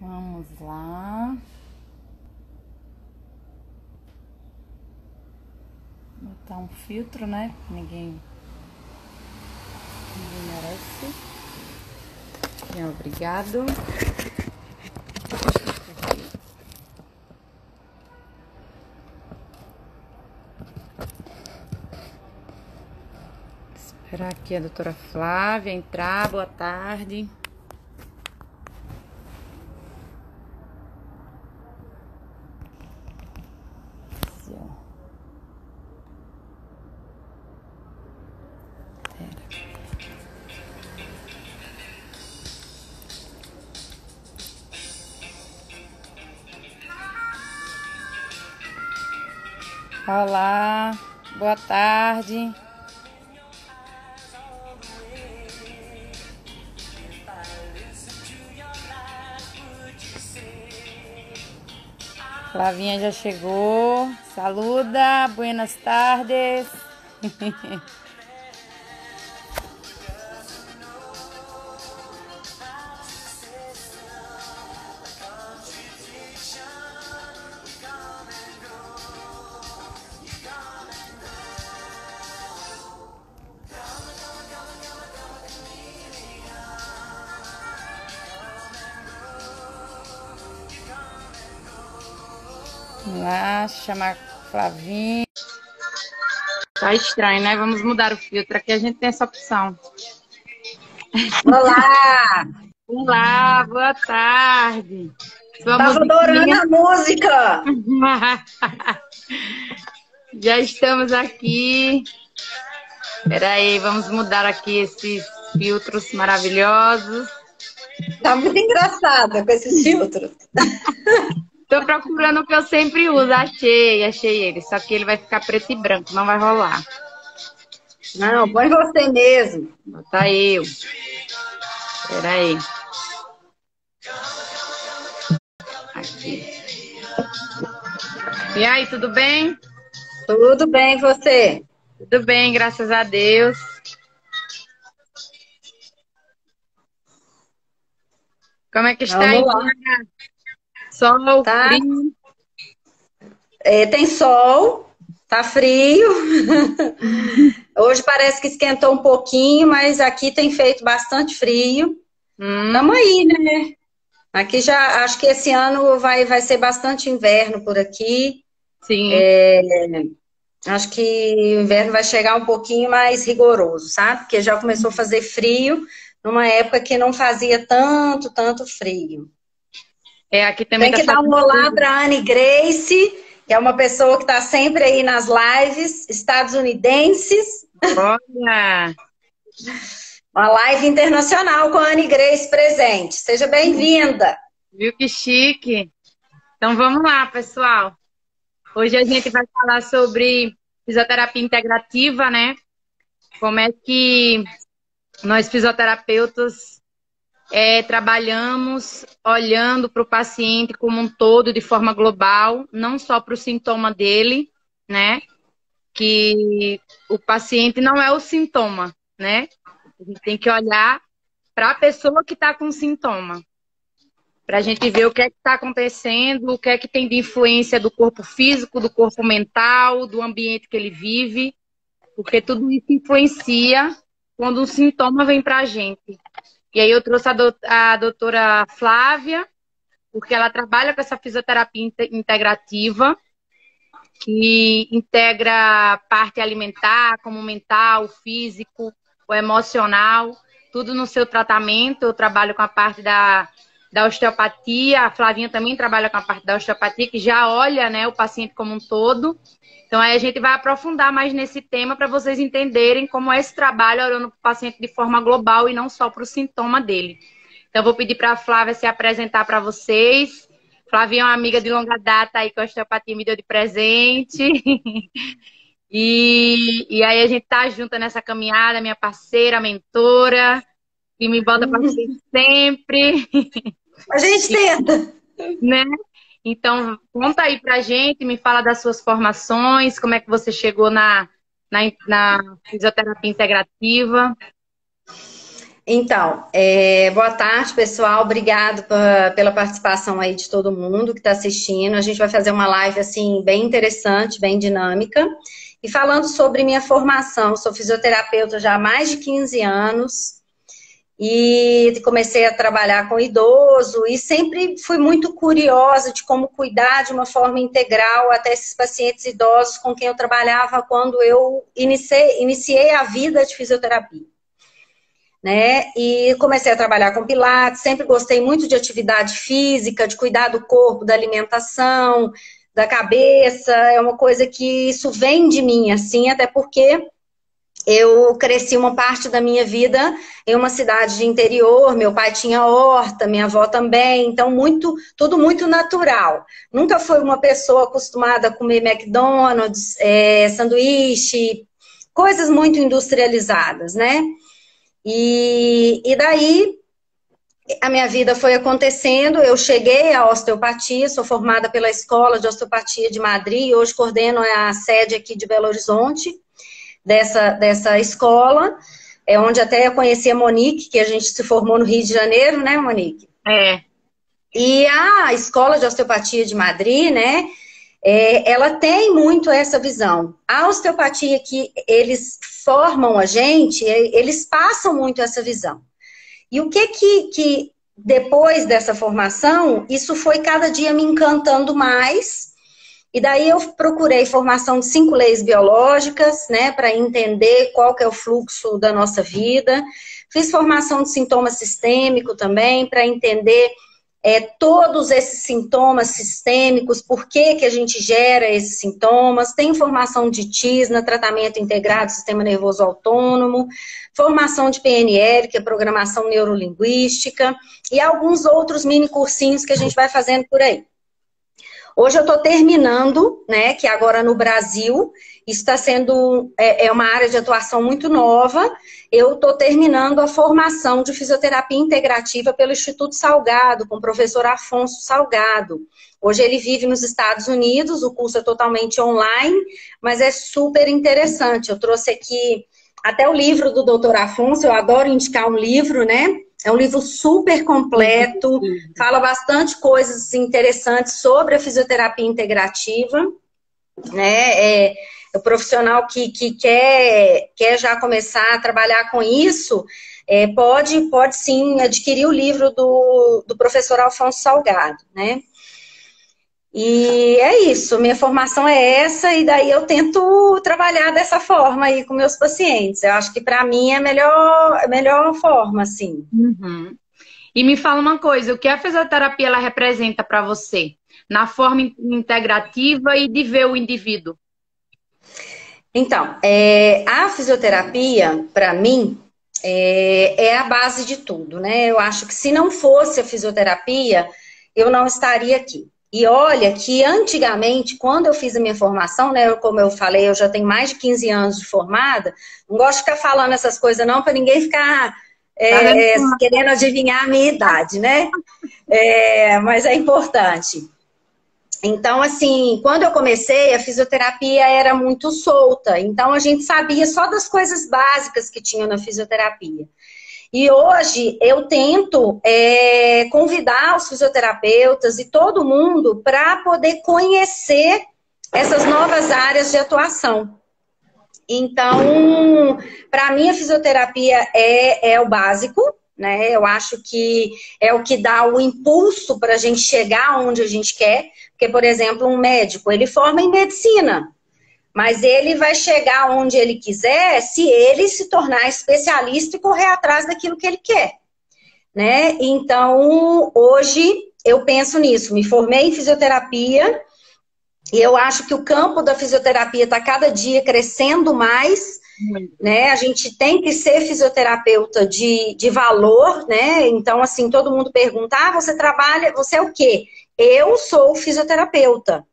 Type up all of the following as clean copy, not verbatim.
Vamos lá. Botar um filtro, né? Ninguém merece. Obrigado. Esperar aqui a doutora Flávia entrar. Boa tarde. Olá, boa tarde. Flavinha já chegou. Saluda, buenas tardes. Vamos lá, chamar Flavinha. Tá estranho, né? Vamos mudar o filtro. Aqui a gente tem essa opção. Olá! Olá, boa tarde. Tava adorando a música! Já estamos aqui. Espera aí, vamos mudar aqui esses filtros maravilhosos. Tá muito engraçada com esses filtros. Tô procurando o que eu sempre uso. Achei ele. Só que ele vai ficar preto e branco, não vai rolar. Não, põe você mesmo. Botar eu. Espera aí. Aqui. E aí, tudo bem? Tudo bem, você? Tudo bem, graças a Deus. Como é que está aí? Vamos lá. Sol, Tá? frio. Tem sol, tá frio. Hoje parece que esquentou um pouquinho, mas aqui tem feito bastante frio. Tamo aí, né? Aqui já, acho que esse ano vai ser bastante inverno por aqui. Sim. Acho que o inverno vai chegar um pouquinho mais rigoroso, sabe? Porque já começou a fazer frio numa época que não fazia tanto frio. Aqui também Tem que dar um olá para Anne Grace, que é uma pessoa que está sempre aí nas lives, estadunidenses. Olha! Uma live internacional com a Anne Grace presente. Seja bem-vinda. Viu que chique? Então vamos lá, pessoal. Hoje a gente vai falar sobre fisioterapia integrativa, né? Como é que nós fisioterapeutas trabalhamos olhando para o paciente como um todo, de forma global, não só para o sintoma dele, né? Que o paciente não é o sintoma, né? A gente tem que olhar para a pessoa que está com sintoma, para a gente ver o que é que está acontecendo, o que é que tem de influência do corpo físico, do corpo mental, do ambiente que ele vive, porque tudo isso influencia quando um sintoma vem para a gente. E aí eu trouxe a doutora Flávia, porque ela trabalha com essa fisioterapia integrativa, que integra a parte alimentar, como o mental, o físico, o emocional, tudo no seu tratamento. Eu trabalho com a parte da osteopatia, a Flavinha também trabalha com a parte da osteopatia, que já olha, né, o paciente como um todo. Então aí a gente vai aprofundar mais nesse tema para vocês entenderem como é esse trabalho olhando para o paciente de forma global e não só para o sintoma dele. Então eu vou pedir para a Flávia se apresentar para vocês. Flavinha é uma amiga de longa data aí que a osteopatia me deu de presente. E aí a gente tá junta nessa caminhada, minha parceira, mentora, que me bota para frente sempre. A gente tenta. Né? Então, conta aí pra gente, me fala das suas formações, como é que você chegou na fisioterapia integrativa. Então, boa tarde, pessoal. Obrigado pela participação aí de todo mundo que está assistindo. A gente vai fazer uma live, assim, bem interessante, bem dinâmica. E falando sobre minha formação, sou fisioterapeuta já há mais de 15 anos e comecei a trabalhar com idoso e sempre fui muito curiosa de como cuidar de uma forma integral até esses pacientes idosos com quem eu trabalhava quando eu iniciei a vida de fisioterapia. Né? E comecei a trabalhar com pilates, sempre gostei muito de atividade física, de cuidar do corpo, da alimentação, da cabeça, é uma coisa que isso vem de mim, assim, até porque eu cresci uma parte da minha vida em uma cidade de interior, meu pai tinha horta, minha avó também, então tudo muito natural. Nunca fui uma pessoa acostumada a comer McDonald's, sanduíche, coisas muito industrializadas, né? E daí a minha vida foi acontecendo, eu cheguei à osteopatia, sou formada pela Escola de Osteopatia de Madrid, hoje coordeno a sede aqui de Belo Horizonte, dessa escola, onde até eu conheci a Monique, que a gente se formou no Rio de Janeiro, né, Monique? E a Escola de Osteopatia de Madrid, né, ela tem muito essa visão. A osteopatia que eles formam a gente, eles passam muito essa visão. E o que depois dessa formação, isso foi cada dia me encantando mais. E daí eu procurei formação de 5 leis biológicas, né, para entender qual que é o fluxo da nossa vida. Fiz formação de sintoma sistêmico também, para entender todos esses sintomas sistêmicos, por que a gente gera esses sintomas. Tem formação de TISNA, tratamento integrado do sistema nervoso autônomo, formação de PNL, que é programação neurolinguística, e alguns outros mini cursinhos que a gente vai fazendo por aí. Hoje eu estou terminando, né, que agora no Brasil, isso está sendo, uma área de atuação muito nova, eu estou terminando a formação de fisioterapia integrativa pelo Instituto Salgado, com o professor Afonso Salgado. Hoje ele vive nos Estados Unidos, o curso é totalmente online, mas é super interessante. Eu trouxe aqui até o livro do Dr. Afonso, eu adoro indicar um livro, né? É um livro super completo, fala bastante coisas interessantes sobre a fisioterapia integrativa, né? O profissional que quer já começar a trabalhar com isso, pode sim adquirir o livro do professor Afonso Salgado, né? E é isso, minha formação é essa, e daí eu tento trabalhar dessa forma aí com meus pacientes. Eu acho que para mim é a melhor forma, assim. Uhum. E me fala uma coisa, o que a fisioterapia ela representa para você? Na forma integrativa e de ver o indivíduo? Então, a fisioterapia, para mim, é a base de tudo, né? Eu acho que se não fosse a fisioterapia, eu não estaria aqui. E olha que antigamente, quando eu fiz a minha formação, né, como eu falei, eu já tenho mais de 15 anos de formada, não gosto de ficar falando essas coisas não, para ninguém ficar querendo adivinhar a minha idade, né? Mas é importante. Então, assim, quando eu comecei, a fisioterapia era muito solta, então a gente sabia só das coisas básicas que tinham na fisioterapia. E hoje eu tento convidar os fisioterapeutas e todo mundo para poder conhecer essas novas áreas de atuação. Então, para mim a fisioterapia é o básico, né? Eu acho que é o que dá o impulso para a gente chegar onde a gente quer. Porque, por exemplo, um médico, ele forma em medicina. Mas ele vai chegar onde ele quiser se ele se tornar especialista e correr atrás daquilo que ele quer, né? Então, hoje eu penso nisso. Me formei em fisioterapia e eu acho que o campo da fisioterapia está cada dia crescendo mais, né? A gente tem que ser fisioterapeuta de valor, né? Então, assim, todo mundo pergunta, você é o quê? Eu sou fisioterapeuta.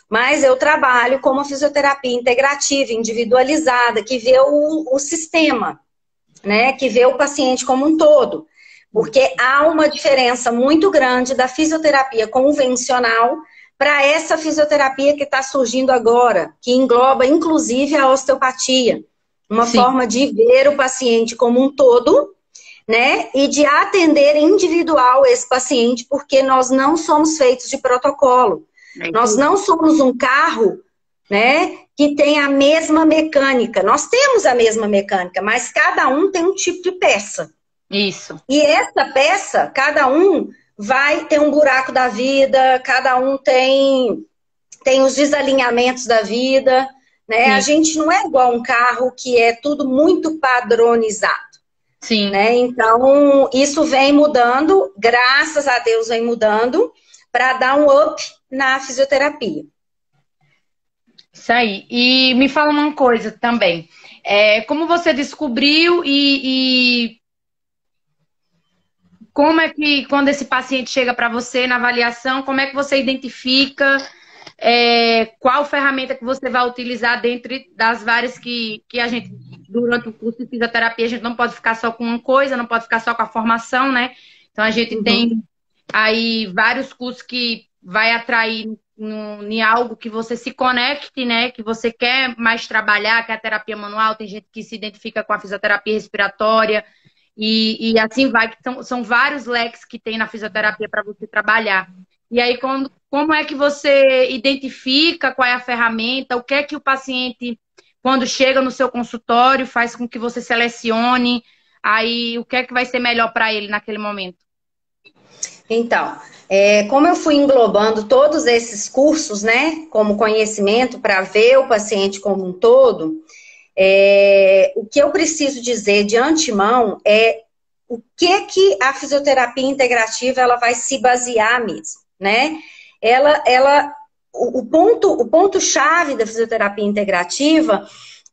Mas eu trabalho com uma fisioterapia integrativa, individualizada, que vê o sistema, né? Que vê o paciente como um todo. Porque há uma diferença muito grande da fisioterapia convencional para essa fisioterapia que está surgindo agora, que engloba, inclusive, a osteopatia. Uma forma de ver o paciente como um todo, né? E de atender individual esse paciente, porque nós não somos feitos de protocolo. Nós não somos um carro, né, que tem a mesma mecânica. Nós temos a mesma mecânica, mas cada um tem um tipo de peça. Isso. E essa peça, cada um vai ter um buraco da vida, cada um tem os desalinhamentos da vida, né? Sim. A gente não é igual um carro que é tudo muito padronizado. Sim. Né? Então, isso vem mudando, graças a Deus vem mudando, para dar um up na fisioterapia. Isso aí. E me fala uma coisa também. Como você descobriu e como é que, quando esse paciente chega para você na avaliação, como é que você identifica qual ferramenta que você vai utilizar dentre das várias que a gente, durante o curso de fisioterapia, a gente não pode ficar só com uma coisa, não pode ficar só com a formação, né? Então, a gente tem aí vários cursos que vai atrair em algo que você se conecte, né? Que você quer mais trabalhar, que é a terapia manual. Tem gente que se identifica com a fisioterapia respiratória e assim vai. São vários leques que tem na fisioterapia para você trabalhar. E aí, como é que você identifica qual é a ferramenta? O que é que o paciente, quando chega no seu consultório, faz com que você selecione? Aí, o que é que vai ser melhor para ele naquele momento? Então, como eu fui englobando todos esses cursos, né, como conhecimento para ver o paciente como um todo, o que eu preciso dizer de antemão é o que a fisioterapia integrativa ela vai se basear mesmo, né? O ponto-chave da fisioterapia integrativa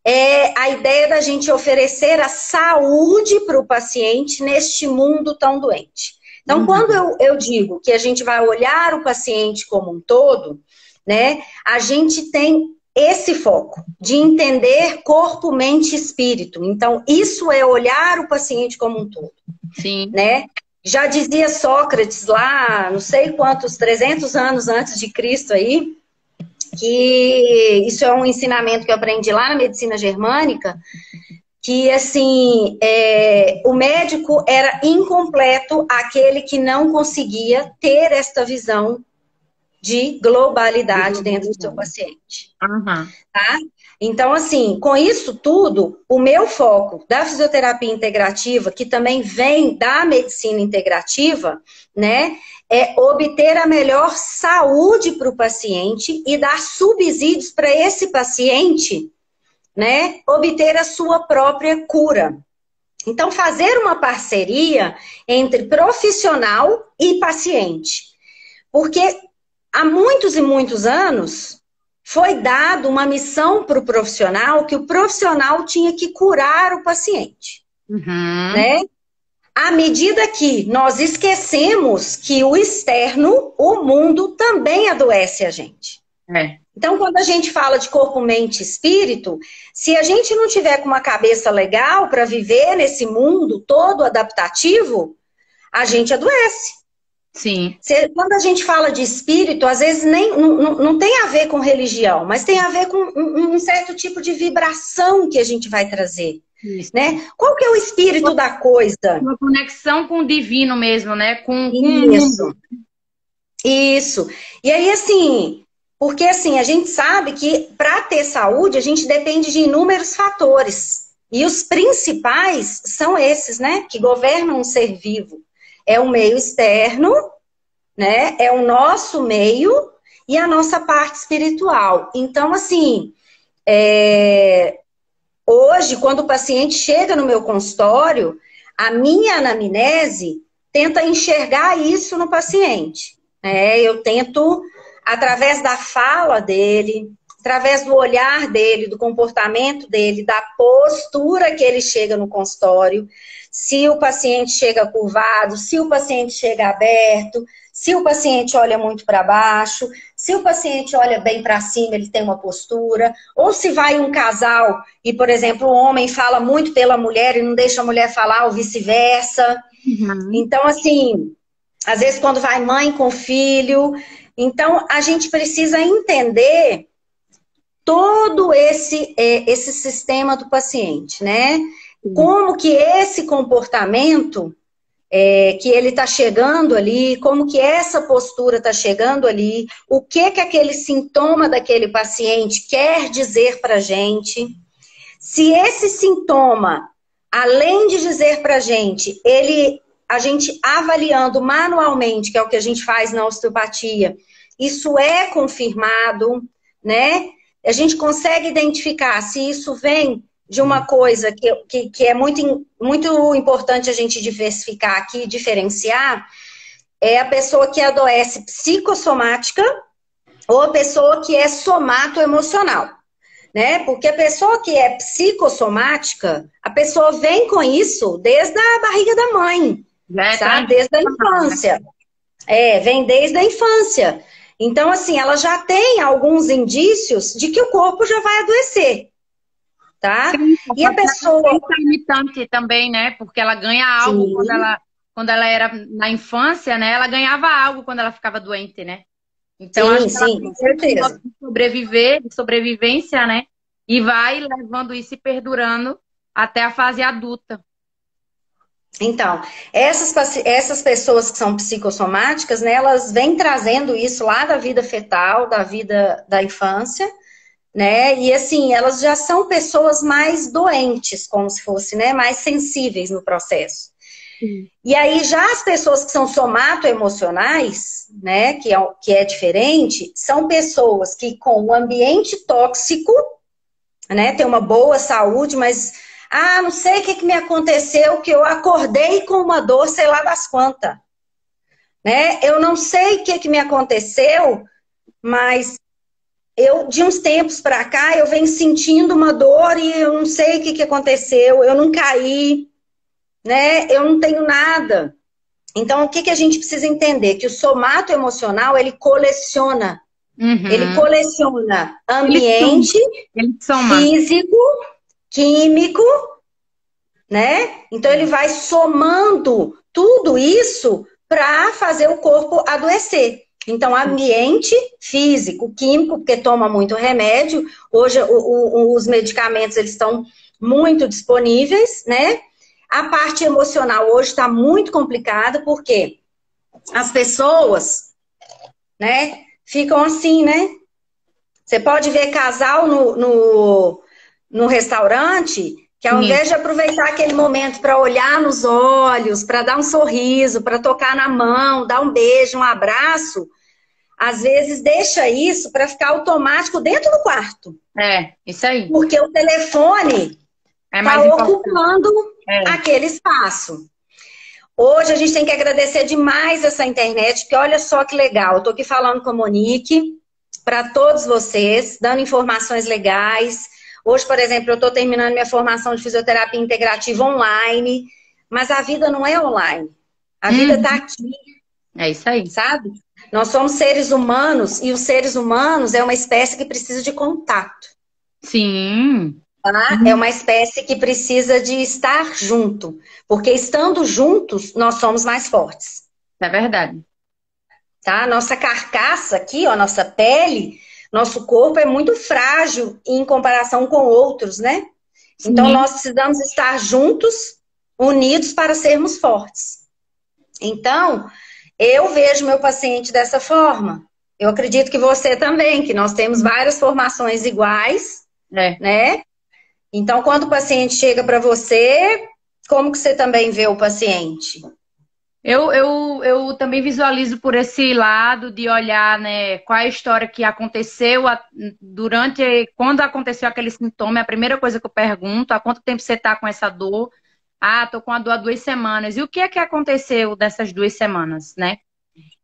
é a ideia da gente oferecer a saúde para o paciente neste mundo tão doente. Então, quando eu digo que a gente vai olhar o paciente como um todo, né, a gente tem esse foco de entender corpo, mente e espírito. Então, isso é olhar o paciente como um todo. Sim. Né? Já dizia Sócrates lá, não sei quantos, 300 anos antes de Cristo aí, que isso é um ensinamento que eu aprendi lá na medicina germânica, que, assim, o médico era incompleto aquele que não conseguia ter esta visão de globalidade dentro do seu paciente. Tá? Então, assim, com isso tudo, o meu foco da fisioterapia integrativa, que também vem da medicina integrativa, né, é obter a melhor saúde para o paciente e dar subsídios para esse paciente, né, obter a sua própria cura. Então, fazer uma parceria entre profissional e paciente. Porque há muitos e muitos anos foi dado uma missão para o profissional que o profissional tinha que curar o paciente. Né? À medida que nós esquecemos que o externo, o mundo, também adoece a gente. Então, quando a gente fala de corpo, mente e espírito, se a gente não tiver com uma cabeça legal para viver nesse mundo todo adaptativo, a gente adoece. Sim. Quando a gente fala de espírito, às vezes não tem a ver com religião, mas tem a ver com um certo tipo de vibração que a gente vai trazer. Né? Qual que é o espírito da coisa? Uma conexão com o divino mesmo, né? Isso. Isso. E aí, assim... Porque, assim, a gente sabe que para ter saúde, a gente depende de inúmeros fatores. E os principais são esses, né? Que governam um ser vivo. É o meio externo, né? É o nosso meio e a nossa parte espiritual. Então, assim, hoje, quando o paciente chega no meu consultório, a minha anamnese tenta enxergar isso no paciente. Eu tento... através da fala dele, através do olhar dele, do comportamento dele, da postura que ele chega no consultório, se o paciente chega curvado, se o paciente chega aberto, se o paciente olha muito para baixo, se o paciente olha bem para cima, ele tem uma postura, ou se vai um casal e, por exemplo, o homem fala muito pela mulher e não deixa a mulher falar, ou vice-versa. Então, assim, às vezes quando vai mãe com filho... Então, a gente precisa entender todo esse sistema do paciente, né? como que esse comportamento que ele está chegando ali, como que essa postura está chegando ali, o que que aquele sintoma daquele paciente quer dizer para a gente. Se esse sintoma, além de dizer para a gente avaliando manualmente, que é o que a gente faz na osteopatia, isso é confirmado, né? A gente consegue identificar se isso vem de uma coisa que é muito, muito importante a gente diversificar aqui, diferenciar, é a pessoa que adoece psicossomática ou a pessoa que é somatoemocional, né? Porque a pessoa que é psicossomática, a pessoa vem com isso desde a barriga da mãe, sabe? Desde a infância. Vem desde a infância. Então, assim, ela já tem alguns indícios de que o corpo já vai adoecer. Tá? Sim, e a pessoa é limitante também, né? Porque ela ganha algo quando ela era na infância, né? Ela ganhava algo quando ela ficava doente, né? Então acho que ela com certeza. De sobrevivência, né? E vai levando isso e perdurando até a fase adulta. Então, essas pessoas que são psicossomáticas, né? Elas vêm trazendo isso lá da vida fetal, da vida da infância. Né? E assim, elas já são pessoas mais doentes, como se fosse, né? Mais sensíveis no processo. Sim. E aí, já as pessoas que são somatoemocionais, né? Que é diferente, são pessoas que com o ambiente tóxico, né? Tem uma boa saúde, mas não sei o que me aconteceu, que eu acordei com uma dor, sei lá das quantas. Né? Eu não sei o que me aconteceu, mas de uns tempos para cá, eu venho sentindo uma dor e eu não sei o que aconteceu, eu não caí, né? Eu não tenho nada. Então, o que a gente precisa entender? Que o somato emocional, ele coleciona. Ele coleciona ambiente, físico, químico, né? Então, ele vai somando tudo isso para fazer o corpo adoecer. Então, ambiente físico, químico, porque toma muito remédio. Hoje, os medicamentos, eles estão muito disponíveis, né? A parte emocional hoje está muito complicada, porque as pessoas, né, ficam assim, né? Você pode ver casal no restaurante, que ao invés de aproveitar aquele momento para olhar nos olhos, para dar um sorriso, para tocar na mão, dar um beijo, um abraço, às vezes deixa isso para ficar automático dentro do quarto. Isso aí. Porque o telefone está ocupando aquele espaço. Hoje a gente tem que agradecer demais essa internet, porque olha só que legal. Eu estou aqui falando com a Monique, para todos vocês, dando informações legais. Hoje, por exemplo, eu estou terminando minha formação de fisioterapia integrativa online, mas a vida não é online. A vida está aqui. É isso aí. Sabe? Nós somos seres humanos e os seres humanos é uma espécie que precisa de contato. Sim. Tá? É uma espécie que precisa de estar junto. Porque estando juntos, nós somos mais fortes. É verdade. Tá? Nossa carcaça aqui, ó, nossa pele, nosso corpo é muito frágil em comparação com outros, né? Sim. Então, nós precisamos estar juntos, unidos para sermos fortes. Então, eu vejo meu paciente dessa forma. Eu acredito que você também, que nós temos várias formações iguais, né? Então, quando o paciente chega para você, como que você também vê o paciente? Eu também visualizo por esse lado de olhar, né, qual é a história que aconteceu quando aconteceu aquele sintoma. É a primeira coisa que eu pergunto: há quanto tempo você está com essa dor? Tô com a dor há 2 semanas. E o que é que aconteceu dessas 2 semanas, né?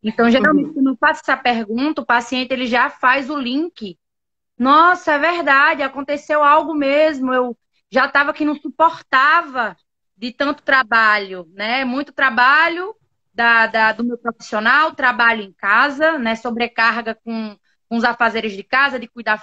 Então, geralmente, quando eu faço essa pergunta, o paciente ele já faz o link. Nossa, é verdade, aconteceu algo mesmo. Eu já estava que não suportava de tanto trabalho, né? Muito trabalho do meu profissional, trabalho em casa, né? Sobrecarga com os afazeres de casa, de cuidar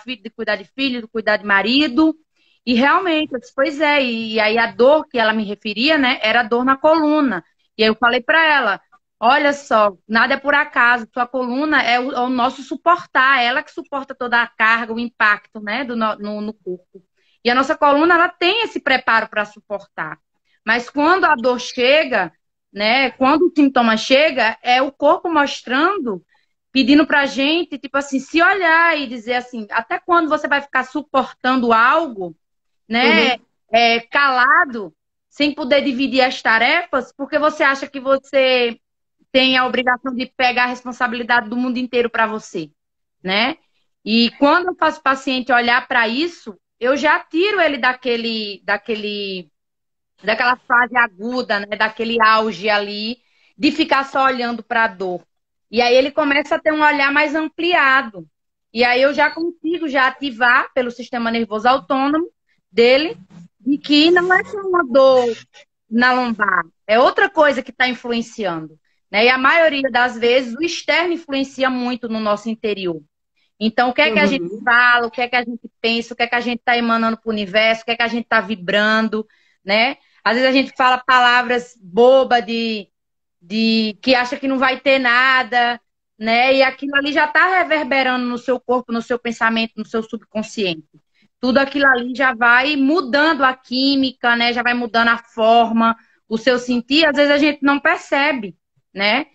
de filho, de cuidar de marido. E realmente, eu disse, pois é, e aí a dor que ela me referia, né, era a dor na coluna. E aí eu falei para ela: olha só, nada é por acaso, tua coluna é o nosso suportar, ela que suporta toda a carga, o impacto, né, no corpo. E a nossa coluna, ela tem esse preparo para suportar. Mas quando a dor chega, né? Quando o sintoma chega, é o corpo mostrando, pedindo pra gente, tipo assim, se olhar e dizer assim, até quando você vai ficar suportando algo, né? Uhum. Calado, sem poder dividir as tarefas, porque você acha que você tem a obrigação de pegar a responsabilidade do mundo inteiro para você, né? E quando eu faço o paciente olhar para isso, eu já tiro ele daquela fase aguda, né? Daquele auge ali, de ficar só olhando para a dor. E aí ele começa a ter um olhar mais ampliado. E aí eu já consigo já ativar pelo sistema nervoso autônomo dele, de que não é só uma dor na lombar, é outra coisa que está influenciando. Né? E a maioria das vezes o externo influencia muito no nosso interior. Então, o que é que a gente Uhum. fala, o que é que a gente pensa, o que é que a gente está emanando para o universo, o que é que a gente está vibrando, né? Às vezes a gente fala palavras bobas de que acha que não vai ter nada, né? E aquilo ali já está reverberando no seu corpo, no seu pensamento, no seu subconsciente. Tudo aquilo ali já vai mudando a química, né? Já vai mudando a forma, o seu sentir, às vezes a gente não percebe, né?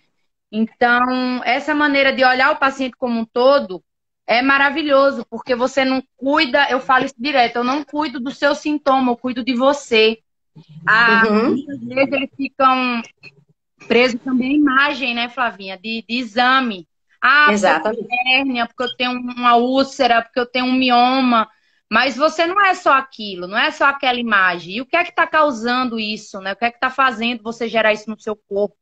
Então, essa maneira de olhar o paciente como um todo é maravilhoso, porque você não cuida, eu falo isso direto, eu não cuido do seu sintoma, eu cuido de você. Uhum. Muitas vezes eles ficam presos também à imagem, né, Flavinha, de exame. Ah, porque eu tenho Exatamente. hérnia, porque eu tenho uma úlcera, porque eu tenho um mioma. Mas você não é só aquilo, não é só aquela imagem. E o que é que está causando isso, né? O que é que está fazendo você gerar isso no seu corpo?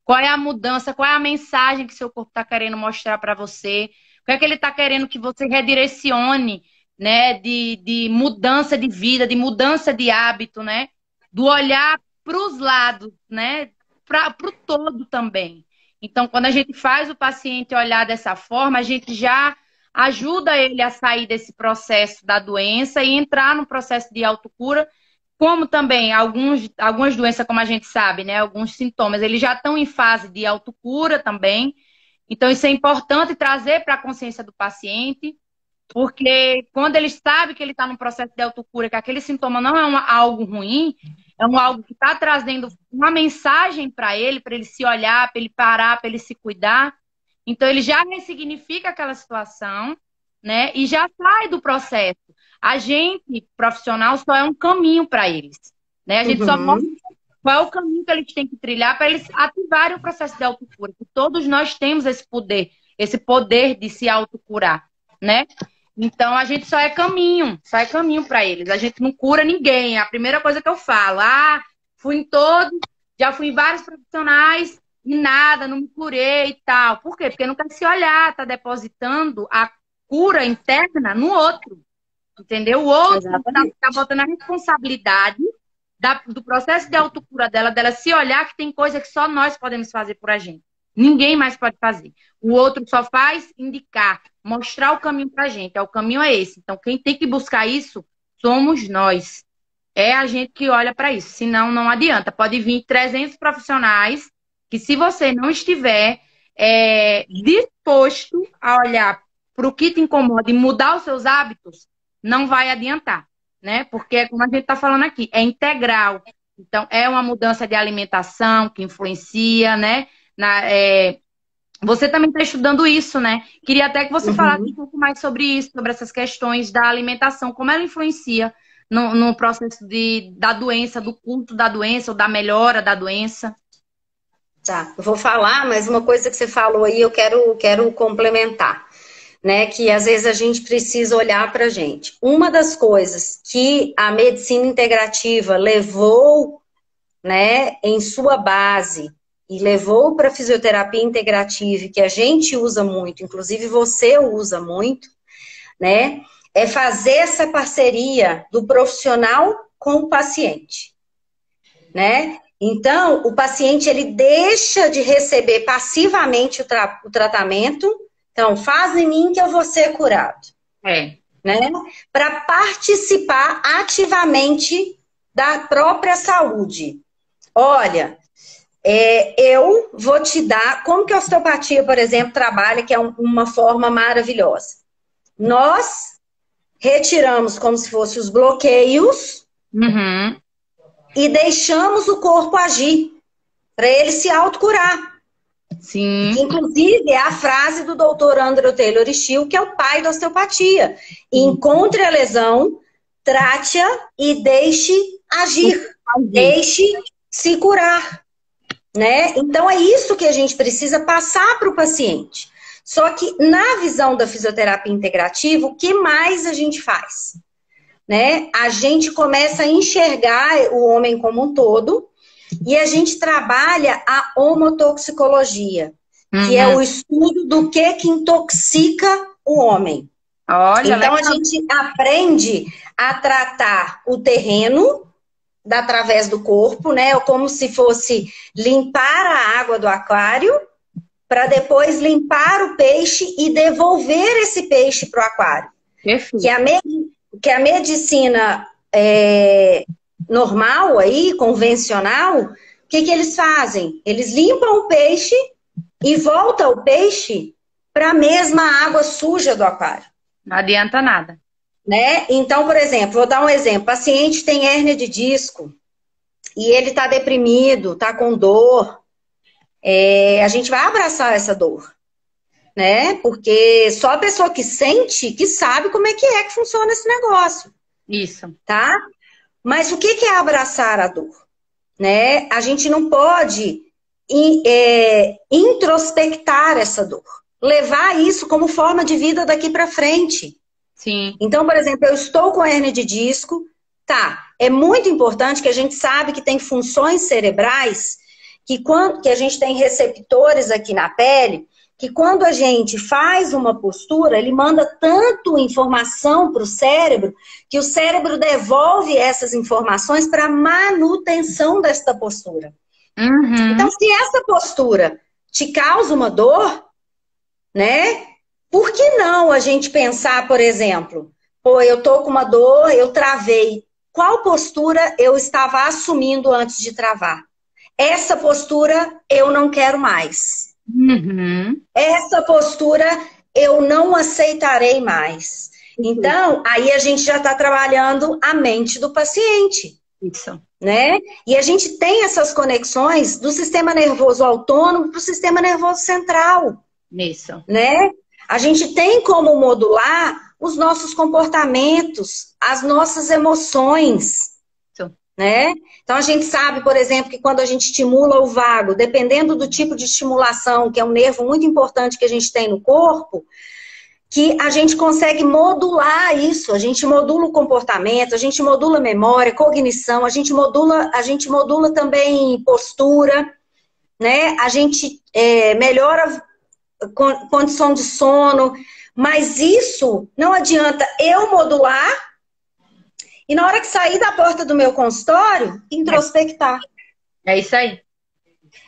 Qual é a mudança? Qual é a mensagem que seu corpo está querendo mostrar para você? O que é que ele está querendo que você redirecione, né? De mudança de vida, de mudança de hábito, né? Do olhar para os lados, né? Para o todo também. Então, quando a gente faz o paciente olhar dessa forma, a gente já ajuda ele a sair desse processo da doença e entrar no processo de autocura, como também algumas doenças, como a gente sabe, né? Alguns sintomas, eles já estão em fase de autocura também. Então, isso é importante trazer para a consciência do paciente, porque quando ele sabe que ele está num processo de autocura, que aquele sintoma não é algo ruim, é algo que está trazendo uma mensagem para ele se olhar, para ele parar, para ele se cuidar. Então, ele já ressignifica aquela situação, né? E já sai do processo. A gente, profissional, só é um caminho para eles, né? A gente só mostra Uhum. qual é o caminho que eles têm que trilhar para eles ativarem o processo de autocura. Que todos nós temos esse poder de se autocurar, né? Então, a gente só é caminho para eles. A gente não cura ninguém. É a primeira coisa que eu falo. Ah, fui em todos, já fui em vários profissionais e nada, não me curei e tal. Por quê? Porque não quer se olhar, tá depositando a cura interna no outro. Entendeu? O outro tá Exatamente. botando a responsabilidade do processo de autocura dela se olhar que tem coisa que só nós podemos fazer por a gente. Ninguém mais pode fazer. O outro só faz indicar, mostrar o caminho pra gente. O caminho é esse. Então, quem tem que buscar isso somos nós. É a gente que olha para isso. Senão, não adianta. Pode vir 300 profissionais que, se você não estiver disposto a olhar para o que te incomoda e mudar os seus hábitos, não vai adiantar, né? Porque, como a gente está falando aqui, é integral. Então, é uma mudança de alimentação que influencia, né? Você também está estudando isso, né? Queria até que você falasse um Uhum. pouco mais sobre isso, sobre essas questões da alimentação, como ela influencia no processo da doença, do curso da doença ou da melhora da doença. Tá, eu vou falar, mas uma coisa que você falou aí eu quero complementar, né? Que às vezes a gente precisa olhar para a gente. Uma das coisas que a medicina integrativa levou, né, em sua base e levou para a fisioterapia integrativa, que a gente usa muito, inclusive você usa muito, né? É fazer essa parceria do profissional com o paciente, né? Então, o paciente ele deixa de receber passivamente o tratamento. Então, faz em mim que eu vou ser curado, É. né? Para participar ativamente da própria saúde. Olha, eu vou te dar. Como que a osteopatia, por exemplo, trabalha, que é uma forma maravilhosa. Nós retiramos como se fossem os bloqueios e deixamos o corpo agir para ele se autocurar. Sim. Inclusive, é a frase do Dr. Andrew Taylor Still, que é o pai da osteopatia. Encontre a lesão, trate-a e deixe agir. Deixe se curar. Né? Então, é isso que a gente precisa passar para o paciente. Só que, na visão da fisioterapia integrativa, o que mais a gente faz? Né? A gente começa a enxergar o homem como um todo e a gente trabalha a homotoxicologia, que é o estudo do que intoxica o homem. Olha, então, a gente aprende a tratar o terreno através do corpo, né? Como se fosse limpar a água do aquário para depois limpar o peixe e devolver esse peixe para o aquário. Que a medicina normal aí, convencional, o que eles fazem? Eles limpam o peixe e voltam o peixe para a mesma água suja do aquário. Não adianta nada. Né? Então, por exemplo, vou dar um exemplo. O paciente tem hérnia de disco e ele está deprimido, está com dor. A gente vai abraçar essa dor, né? Porque só a pessoa que sente que sabe como é que funciona esse negócio. Isso. Tá? Mas o que é abraçar a dor? Né? A gente não pode introspectar essa dor. Levar isso como forma de vida daqui para frente. Sim. Então, por exemplo, eu estou com hérnia de disco, tá? É muito importante que a gente sabe que tem funções cerebrais, que a gente tem receptores aqui na pele, que quando a gente faz uma postura, ele manda tanto informação para o cérebro, que o cérebro devolve essas informações para manutenção desta postura. Então, se essa postura te causa uma dor, né? Por que não a gente pensar, por exemplo, eu tô com uma dor, eu travei. Qual postura eu estava assumindo antes de travar? Essa postura eu não quero mais. Essa postura eu não aceitarei mais. Então, aí a gente já está trabalhando a mente do paciente. Isso. Né? E a gente tem essas conexões do sistema nervoso autônomo para o sistema nervoso central. Isso. Né? A gente tem como modular os nossos comportamentos, as nossas emoções, né? Então a gente sabe, por exemplo, que quando a gente estimula o vago, dependendo do tipo de estimulação, que é um nervo muito importante que a gente tem no corpo, que a gente consegue modular isso, a gente modula o comportamento, a gente modula a memória, cognição, a gente modula também postura, né? A gente melhora condição de sono, mas isso não adianta eu modular e na hora que sair da porta do meu consultório, introspectar. É isso aí.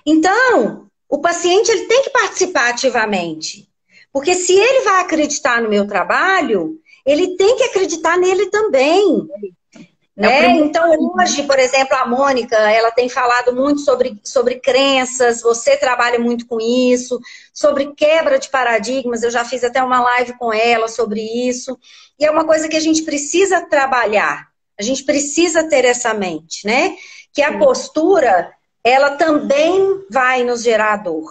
Então, o paciente ele tem que participar ativamente, porque se ele vai acreditar no meu trabalho, ele tem que acreditar nele também. Né? Então, hoje, por exemplo, a Mônica, ela tem falado muito sobre crenças, você trabalha muito com isso, sobre quebra de paradigmas, eu já fiz até uma live com ela sobre isso, e é uma coisa que a gente precisa trabalhar, a gente precisa ter essa mente, né? Que a postura, ela também vai nos gerar dor,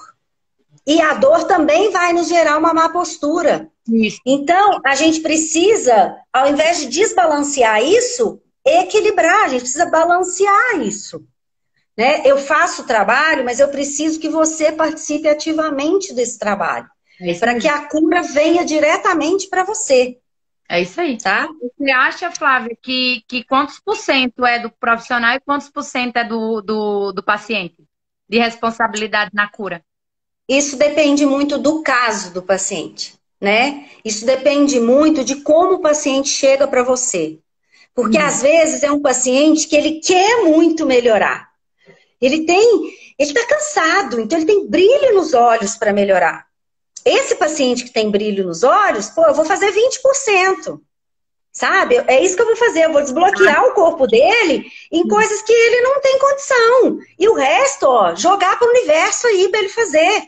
e a dor também vai nos gerar uma má postura. Isso. Então, a gente precisa, ao invés de desbalancear isso, equilibrar, a gente precisa balancear isso. Né? Eu faço o trabalho, mas eu preciso que você participe ativamente desse trabalho. Para que a cura venha diretamente para você. É isso aí. Tá? Você acha, Flávia, que quantos por cento é do profissional e quantos por cento é do paciente? De responsabilidade na cura? Isso depende muito do caso do paciente. Né? Isso depende muito de como o paciente chega para você. Porque às vezes é um paciente que ele quer muito melhorar. Ele está cansado, então ele tem brilho nos olhos para melhorar. Esse paciente que tem brilho nos olhos, eu vou fazer 20%. Sabe? É isso que eu vou fazer. Eu vou desbloquear o corpo dele em coisas que ele não tem condição. E o resto, jogar para o universo aí para ele fazer.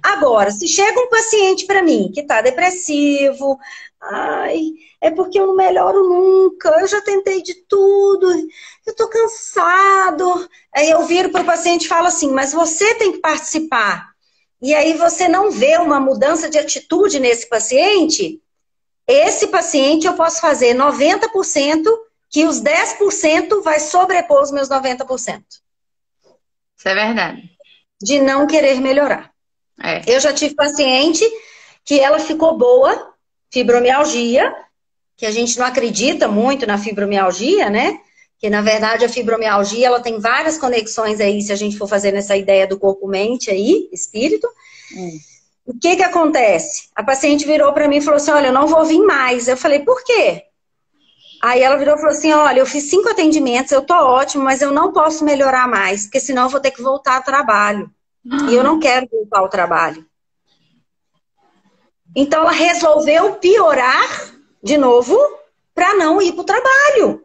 Agora, se chega um paciente para mim que está depressivo, ai, é porque eu não melhoro nunca, eu já tentei de tudo, eu tô cansado. Aí eu viro para o paciente e falo assim, mas você tem que participar. E aí você não vê uma mudança de atitude nesse paciente, esse paciente eu posso fazer 90%, que os 10% vai sobrepor os meus 90%. Isso é verdade. De não querer melhorar. Eu já tive paciente que ela ficou boa, fibromialgia, que a gente não acredita muito na fibromialgia, né? Que na verdade a fibromialgia ela tem várias conexões aí, se a gente for fazer nessa ideia do corpo-mente aí, espírito. O que que acontece? A paciente virou para mim e falou assim, olha, eu não vou vir mais. Eu falei, por quê? Aí ela virou e falou assim, olha, eu fiz 5 atendimentos, eu tô ótimo, mas eu não posso melhorar mais, porque senão eu vou ter que voltar ao trabalho. E eu não quero voltar ao trabalho. Então ela resolveu piorar de novo para não ir para o trabalho.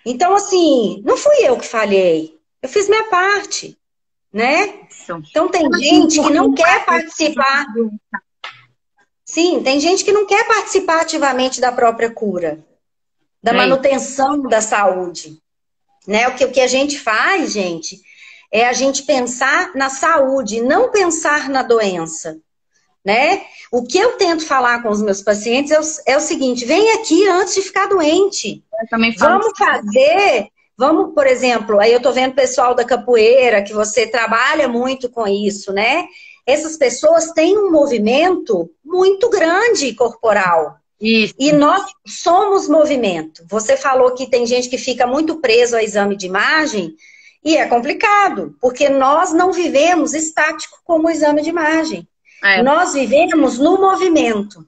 Então, assim, não fui eu que falhei. Eu fiz minha parte, né? Então tem gente que não quer participar. Sim, tem gente que não quer participar ativamente da própria cura, da manutenção da saúde. Né? O que a gente faz, gente, é a gente pensar na saúde, não pensar na doença. Né? O que eu tento falar com os meus pacientes é o seguinte, vem aqui antes de ficar doente. Vamos, por exemplo, aí eu tô vendo o pessoal da capoeira, que você trabalha muito com isso, né? Essas pessoas têm um movimento muito grande corporal. Isso. E nós somos movimento. Você falou que tem gente que fica muito preso ao exame de imagem, e é complicado, porque nós não vivemos estático como o exame de imagem. Nós vivemos no movimento.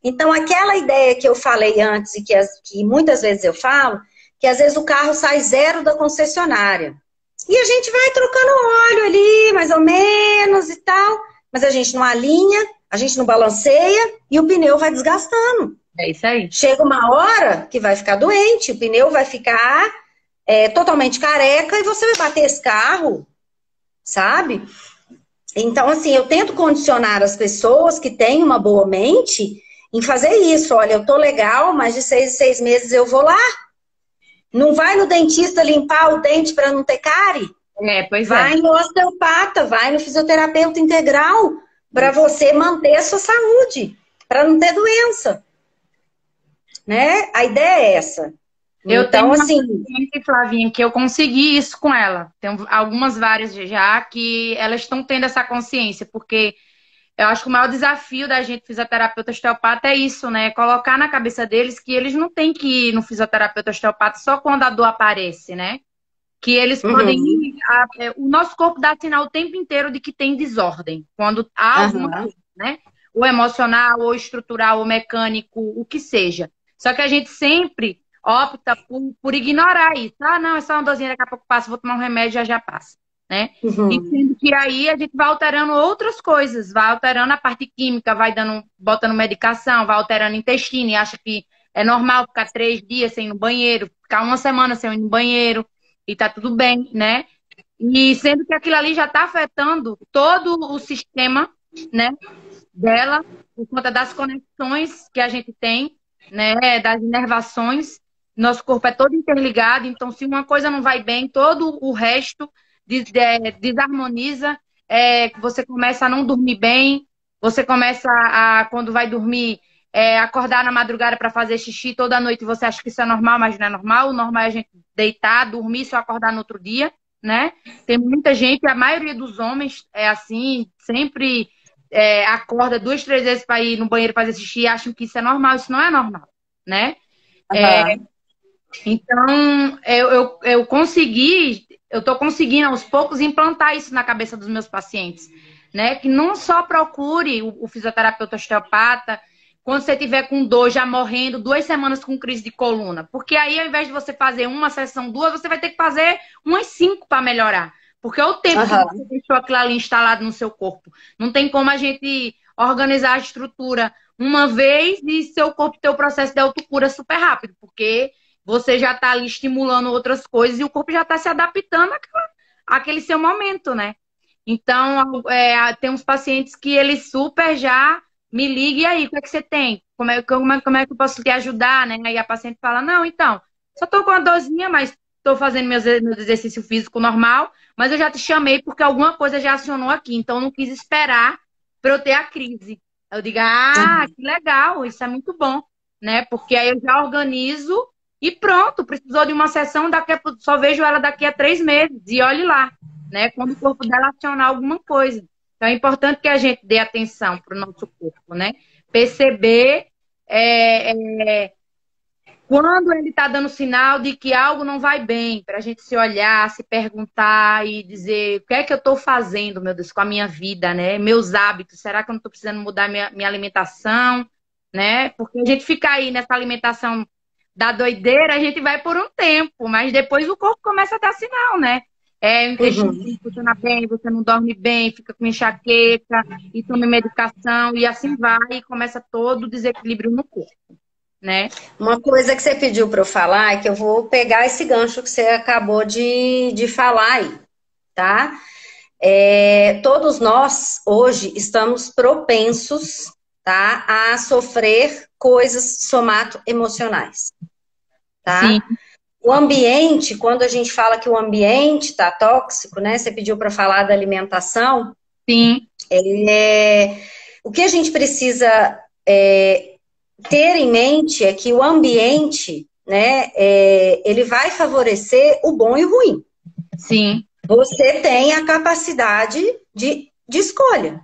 Então, aquela ideia que eu falei antes e que muitas vezes eu falo, que às vezes o carro sai 0 da concessionária. E a gente vai trocando óleo ali, mais ou menos e tal, mas a gente não alinha, a gente não balanceia e o pneu vai desgastando. É isso aí. Chega uma hora que vai ficar doente, o pneu vai ficar totalmente careca e você vai bater esse carro, sabe? Então, assim, eu tento condicionar as pessoas que têm uma boa mente em fazer isso. Olha, eu tô legal, mas de 6 em 6 meses eu vou lá. Não vai no dentista limpar o dente para não ter cárie? Vai no osteopata, vai no fisioterapeuta integral para você manter a sua saúde, para não ter doença. Né? A ideia é essa. Eu tenho uma paciente, Flavinha, que eu consegui isso com ela. Tem algumas várias já que elas estão tendo essa consciência, porque eu acho que o maior desafio da gente, fisioterapeuta osteopata, é isso, né? Colocar na cabeça deles que eles não têm que ir no fisioterapeuta osteopata só quando a dor aparece, né? Que eles podem ir... O nosso corpo dá sinal o tempo inteiro de que tem desordem. Quando há alguma coisa, né? Ou emocional, ou estrutural, ou mecânico, o que seja. Só que a gente sempre opta por ignorar isso. Ah, não, é só uma dorzinha, daqui a pouco passa, vou tomar um remédio, já passa. Né? E sendo que aí a gente vai alterando outras coisas, vai alterando a parte química, vai botando medicação, vai alterando o intestino e acha que é normal ficar 3 dias sem ir no banheiro, ficar 1 semana sem ir no banheiro e tá tudo bem, né? E sendo que aquilo ali já tá afetando todo o sistema, né, dela, por conta das conexões que a gente tem, né, das inervações. Nosso corpo é todo interligado, então se uma coisa não vai bem, todo o resto desarmoniza, você começa a não dormir bem, você começa quando vai dormir, acordar na madrugada para fazer xixi toda noite, você acha que isso é normal, mas não é normal. O normal é a gente deitar, dormir, só acordar no outro dia, né? Tem muita gente, a maioria dos homens é assim, sempre acorda 2, 3 vezes para ir no banheiro fazer xixi e acham que isso é normal. Isso não é normal, né? Então, eu consegui... Eu estou conseguindo, aos poucos, implantar isso na cabeça dos meus pacientes, né? Que não só procure o fisioterapeuta osteopata quando você tiver com dor, já morrendo, 2 semanas com crise de coluna. Porque aí, ao invés de você fazer uma sessão, 2, você vai ter que fazer umas 5 para melhorar. Porque é o tempo que você deixou aquilo ali instalado no seu corpo. Não tem como a gente organizar a estrutura uma vez e seu corpo ter o processo de autocura super rápido. Porque... você já está ali estimulando outras coisas e o corpo já está se adaptando àquele seu momento, né? Então, tem uns pacientes que eles super já me ligam, e aí, o que é que você tem? Como é que eu posso te ajudar, né? Aí a paciente fala, não, então, só tô com uma dorzinha, mas tô fazendo meu exercício físico normal, mas eu já te chamei porque alguma coisa já acionou aqui, então eu não quis esperar para eu ter a crise. Eu digo, ah, que legal, isso é muito bom, né? Porque aí eu já organizo e pronto, precisou de uma sessão, só vejo ela daqui a 3 meses, e olhe lá, né? Quando o corpo dela acionar alguma coisa. Então é importante que a gente dê atenção para o nosso corpo, né? Perceber quando ele está dando sinal de que algo não vai bem, para a gente se olhar, se perguntar e dizer o que é que eu estou fazendo, meu Deus, com a minha vida, né? Meus hábitos, será que eu não estou precisando mudar minha alimentação, né? Porque a gente fica aí nessa alimentação da doideira, a gente vai por um tempo, mas depois o corpo começa a dar sinal, né? O intestino não funciona bem, você não dorme bem, fica com enxaqueca, e toma medicação, e assim vai, e começa todo o desequilíbrio no corpo, né? Uma coisa que você pediu para eu falar é que eu vou pegar esse gancho que você acabou de falar aí, tá? Todos nós, hoje, estamos propensos, tá, a sofrer coisas somato-emocionais, tá? Sim. O ambiente, quando a gente fala que o ambiente está tóxico, né? Você pediu para falar da alimentação. Sim. O que a gente precisa ter em mente é que o ambiente, né, ele vai favorecer o bom e o ruim. Sim. Você tem a capacidade de escolha.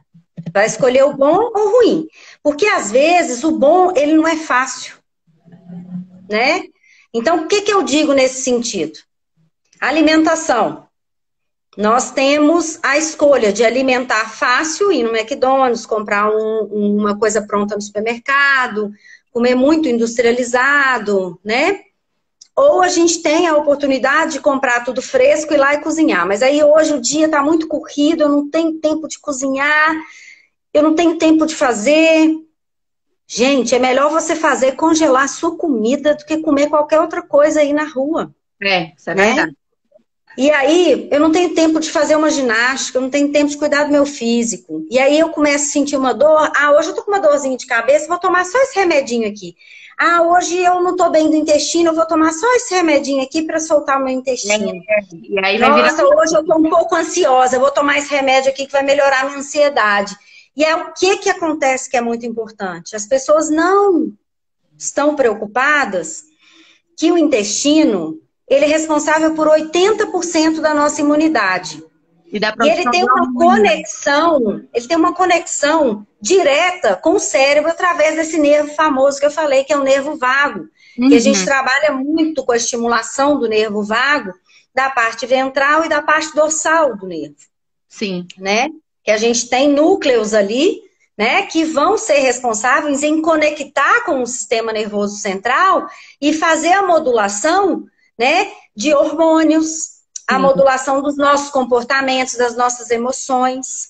Vai escolher o bom ou o ruim. Porque, às vezes, o bom, ele não é fácil. Né? Então, o que eu digo nesse sentido? Alimentação. Nós temos a escolha de alimentar fácil, ir no McDonald's, comprar uma coisa pronta no supermercado, comer muito industrializado, né? Ou a gente tem a oportunidade de comprar tudo fresco e ir lá e cozinhar. Mas aí hoje o dia está muito corrido, eu não tenho tempo de cozinhar, eu não tenho tempo de fazer. Gente, é melhor você congelar a sua comida do que comer qualquer outra coisa aí na rua. Isso é verdade. E aí, eu não tenho tempo de fazer uma ginástica, eu não tenho tempo de cuidar do meu físico. E aí eu começo a sentir uma dor. Ah, hoje eu tô com uma dorzinha de cabeça, vou tomar só esse remedinho aqui. Ah, hoje eu não tô bem do intestino, eu vou tomar só esse remedinho aqui para soltar o meu intestino. E aí Nossa, hoje eu tô um pouco ansiosa, eu vou tomar esse remédio aqui que vai melhorar a minha ansiedade. E é o que acontece que é muito importante. As pessoas não estão preocupadas que o intestino, ele é responsável por 80% da nossa imunidade. E ele tem uma conexão direta com o cérebro através desse nervo famoso que eu falei, que é o nervo vago. E a gente trabalha muito com a estimulação do nervo vago, da parte ventral e da parte dorsal do nervo. Sim. Né? Que a gente tem núcleos ali, né, que vão ser responsáveis em conectar com o sistema nervoso central e fazer a modulação, né, de hormônios, a modulação dos nossos comportamentos, das nossas emoções.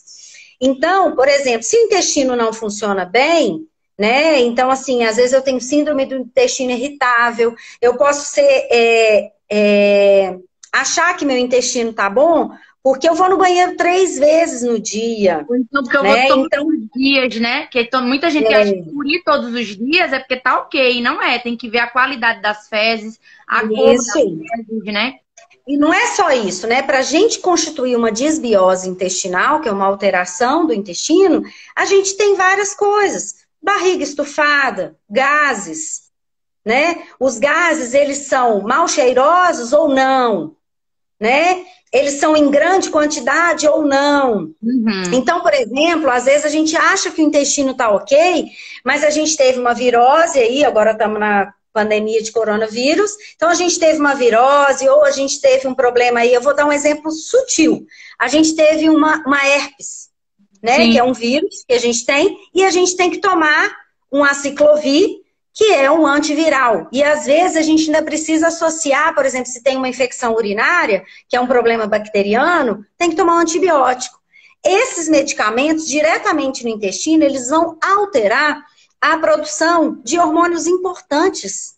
Então, por exemplo, se o intestino não funciona bem, né, então assim, às vezes eu tenho síndrome do intestino irritável, eu posso achar que meu intestino tá bom, porque eu vou no banheiro 3 vezes no dia. Então, porque eu vou todos os dias, né? Que muita gente acha que por ir todos os dias é porque tá ok. Não é. Tem que ver a qualidade das fezes, a cor das fezes, né? E não é só isso, né? Para a gente constituir uma disbiose intestinal, que é uma alteração do intestino, a gente tem várias coisas. Barriga estufada, gases, né? Os gases, eles são mal cheirosos ou não, né? Eles são em grande quantidade ou não. Então, por exemplo, às vezes a gente acha que o intestino está ok, mas a gente teve uma virose aí, agora estamos na pandemia de coronavírus, então a gente teve uma virose ou a gente teve um problema aí, eu vou dar um exemplo sutil. A gente teve uma herpes, né? Que é um vírus que a gente tem, e a gente tem que tomar um aciclovir, que é um antiviral. E às vezes a gente ainda precisa associar, por exemplo, se tem uma infecção urinária, que é um problema bacteriano, tem que tomar um antibiótico. Esses medicamentos, diretamente no intestino, eles vão alterar a produção de hormônios importantes,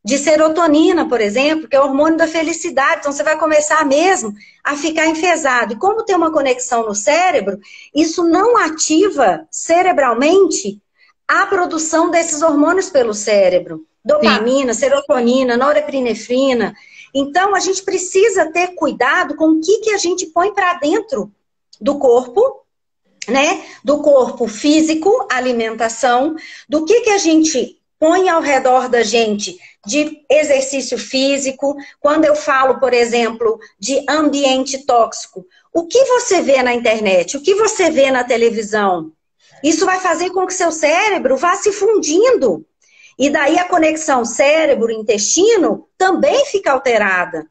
de serotonina, por exemplo, que é o hormônio da felicidade. Então, você vai começar mesmo a ficar enfesado. E como tem uma conexão no cérebro, isso não ativa cerebralmente a produção desses hormônios pelo cérebro. Dopamina, sim, serotonina, norepinefrina. Então, a gente precisa ter cuidado com o que a gente põe para dentro do corpo, né? Do corpo físico, alimentação, do que a gente põe ao redor da gente de exercício físico. Quando eu falo, por exemplo, de ambiente tóxico, o que você vê na internet, o que você vê na televisão, isso vai fazer com que seu cérebro vá se fundindo. E daí a conexão cérebro-intestino também fica alterada.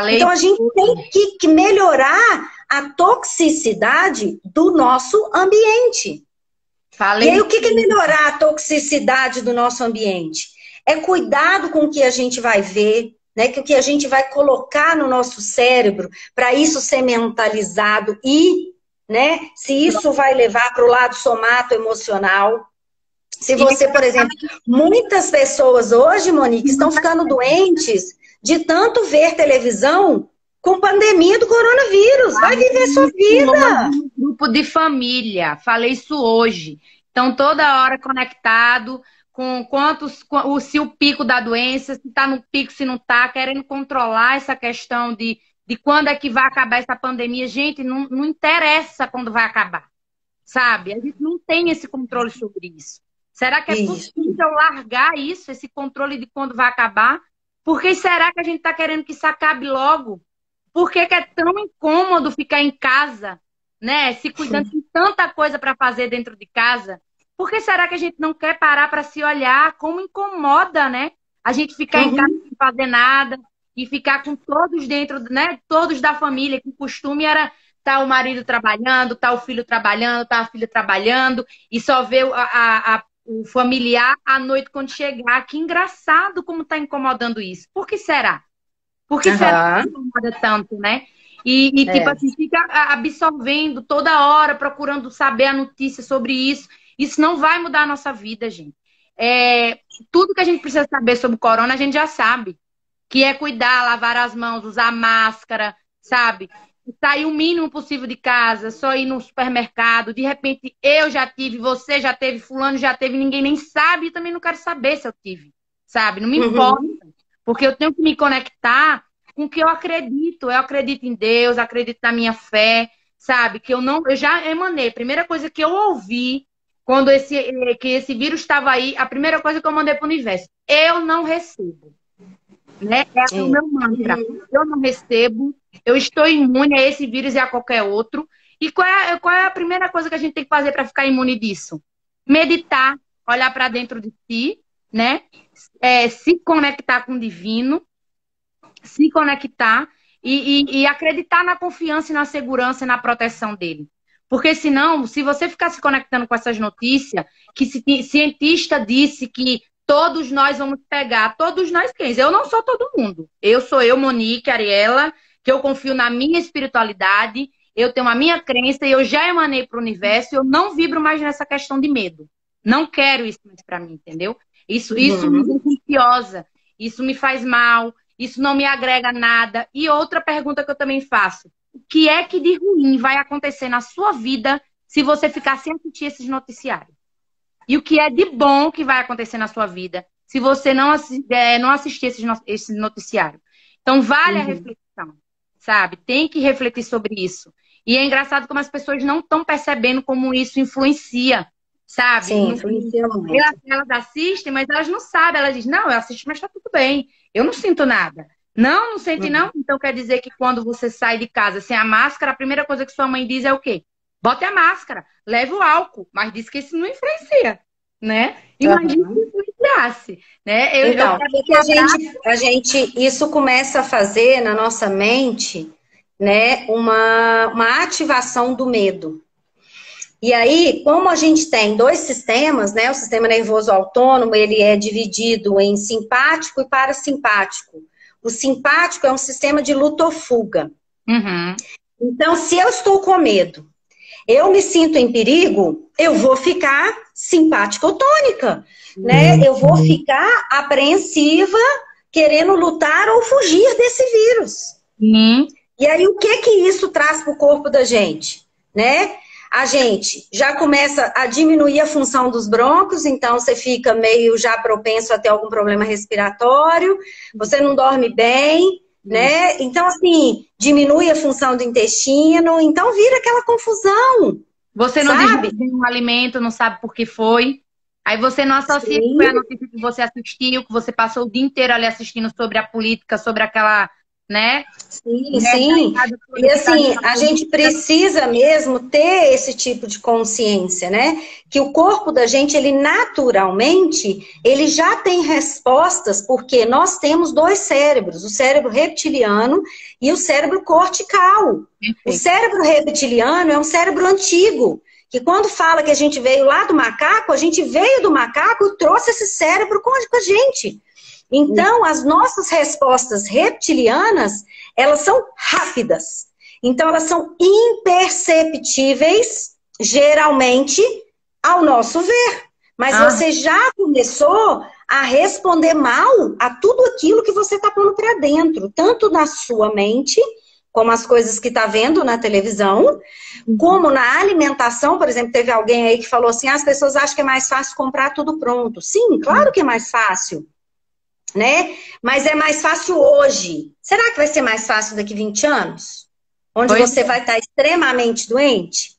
Então a gente tem que melhorar a toxicidade do nosso ambiente. E aí o que é melhorar a toxicidade do nosso ambiente? É cuidado com o que a gente vai ver, né? Com o que a gente vai colocar no nosso cérebro para isso ser mentalizado e, né, se isso vai levar para o lado somato-emocional. Se você, por exemplo, muitas pessoas hoje, Monique, estão ficando doentes de tanto ver televisão com pandemia do coronavírus. Vai viver sua vida. Grupo de família, falei isso hoje. Então, toda hora conectado com se o pico da doença, se está no pico, se não está, querendo controlar essa questão de quando é que vai acabar essa pandemia. Gente, não interessa quando vai acabar, sabe? A gente não tem esse controle sobre isso. Será que é possível largar isso, esse controle de quando vai acabar? Por que será que a gente está querendo que isso acabe logo? Por que é tão incômodo ficar em casa, né? Se cuidando de tanta coisa para fazer dentro de casa? Por que será que a gente não quer parar para se olhar? Como incomoda, né? A gente ficar em casa sem fazer nada e ficar com todos dentro, né? Todos da família, que o costume era tá o marido trabalhando, tá o filho trabalhando, tá a filha trabalhando, e só ver o familiar à noite quando chegar. Que engraçado como tá incomodando isso. Por que será? Por que será que incomoda tanto, né? Tipo assim, fica absorvendo toda hora, procurando saber a notícia sobre isso. Isso não vai mudar a nossa vida, gente. Tudo que a gente precisa saber sobre o corona, a gente já sabe. Que é cuidar, lavar as mãos, usar máscara, sabe? Sair o mínimo possível de casa, só ir no supermercado. De repente, eu já tive, você já teve, fulano já teve, ninguém nem sabe, e também não quero saber se eu tive, sabe? Não me importa, porque eu tenho que me conectar com o que eu acredito. Eu acredito em Deus, acredito na minha fé, sabe? Que eu já emanei. A primeira coisa que eu ouvi quando que esse vírus estava aí, a primeira coisa que eu mandei para o universo: eu não recebo. Né? É o meu mantra. Eu não recebo, eu estou imune a esse vírus e a qualquer outro. E qual é a primeira coisa que a gente tem que fazer para ficar imune disso? Meditar, olhar para dentro de si, né? Se conectar com o divino, se conectar e acreditar na confiança e na segurança e na proteção dele. Porque senão, se você ficar se conectando com essas notícias, que cientista disse que todos nós vamos pegar. Todos nós quem? Eu não sou todo mundo. Eu sou eu, Monique, Ariela, que eu confio na minha espiritualidade, eu tenho a minha crença e eu já emanei para o universo e eu não vibro mais nessa questão de medo. Não quero isso mais para mim, entendeu? Isso me deixa ansiosa, isso me faz mal, isso não me agrega nada. E outra pergunta que eu também faço: o que é que de ruim vai acontecer na sua vida se você ficar sem assistir esses noticiários? E o que é de bom que vai acontecer na sua vida se você não assistir esse noticiário? Então, vale a reflexão, sabe? Tem que refletir sobre isso. E é engraçado como as pessoas não estão percebendo como isso influencia, sabe? Sim, influencia muito. Elas assistem, mas elas não sabem. Elas dizem, não, eu assisto, mas tá tudo bem. Eu não sinto nada. Não sente não? Então quer dizer que quando você sai de casa sem a máscara, a primeira coisa que sua mãe diz é o quê? Bote a máscara, leve o álcool, mas diz que isso não influencia, né? Imagina se influenciasse, né? Então, isso começa a fazer na nossa mente, né, uma ativação do medo. E aí, como a gente tem dois sistemas, né, o sistema nervoso autônomo, ele é dividido em simpático e parasimpático. O simpático é um sistema de luta ou fuga. Então, se eu estou com medo, eu me sinto em perigo, eu vou ficar simpática ou tônica, né? Eu vou ficar apreensiva querendo lutar ou fugir desse vírus. E aí, o que isso traz para o corpo da gente? Né? A gente já começa a diminuir a função dos brônquios, então você fica meio já propenso a ter algum problema respiratório, você não dorme bem, né? Então, assim, diminui a função do intestino, então vira aquela confusão. Você não digere um alimento, não sabe por que foi. Aí você não associa que foi a notícia que você assistiu, que você passou o dia inteiro ali assistindo sobre a política, sobre aquela, né? Sim. E assim, a gente precisa mesmo ter esse tipo de consciência, né? Que o corpo da gente, ele naturalmente, ele já tem respostas, porque nós temos dois cérebros, o cérebro reptiliano e o cérebro cortical. O cérebro reptiliano é um cérebro antigo, que quando fala que a gente veio lá do macaco, a gente veio do macaco e trouxe esse cérebro com a gente. Então, as nossas respostas reptilianas, elas são rápidas. Então, elas são imperceptíveis, geralmente, ao nosso ver. Mas você já começou a responder mal a tudo aquilo que você está pondo para dentro. Tanto na sua mente, como as coisas que está vendo na televisão, como na alimentação. Por exemplo, teve alguém aí que falou assim, as pessoas acham que é mais fácil comprar tudo pronto. Sim, claro que é mais fácil. Né? Mas é mais fácil hoje. Será que vai ser mais fácil daqui 20 anos? Onde você vai estar extremamente doente?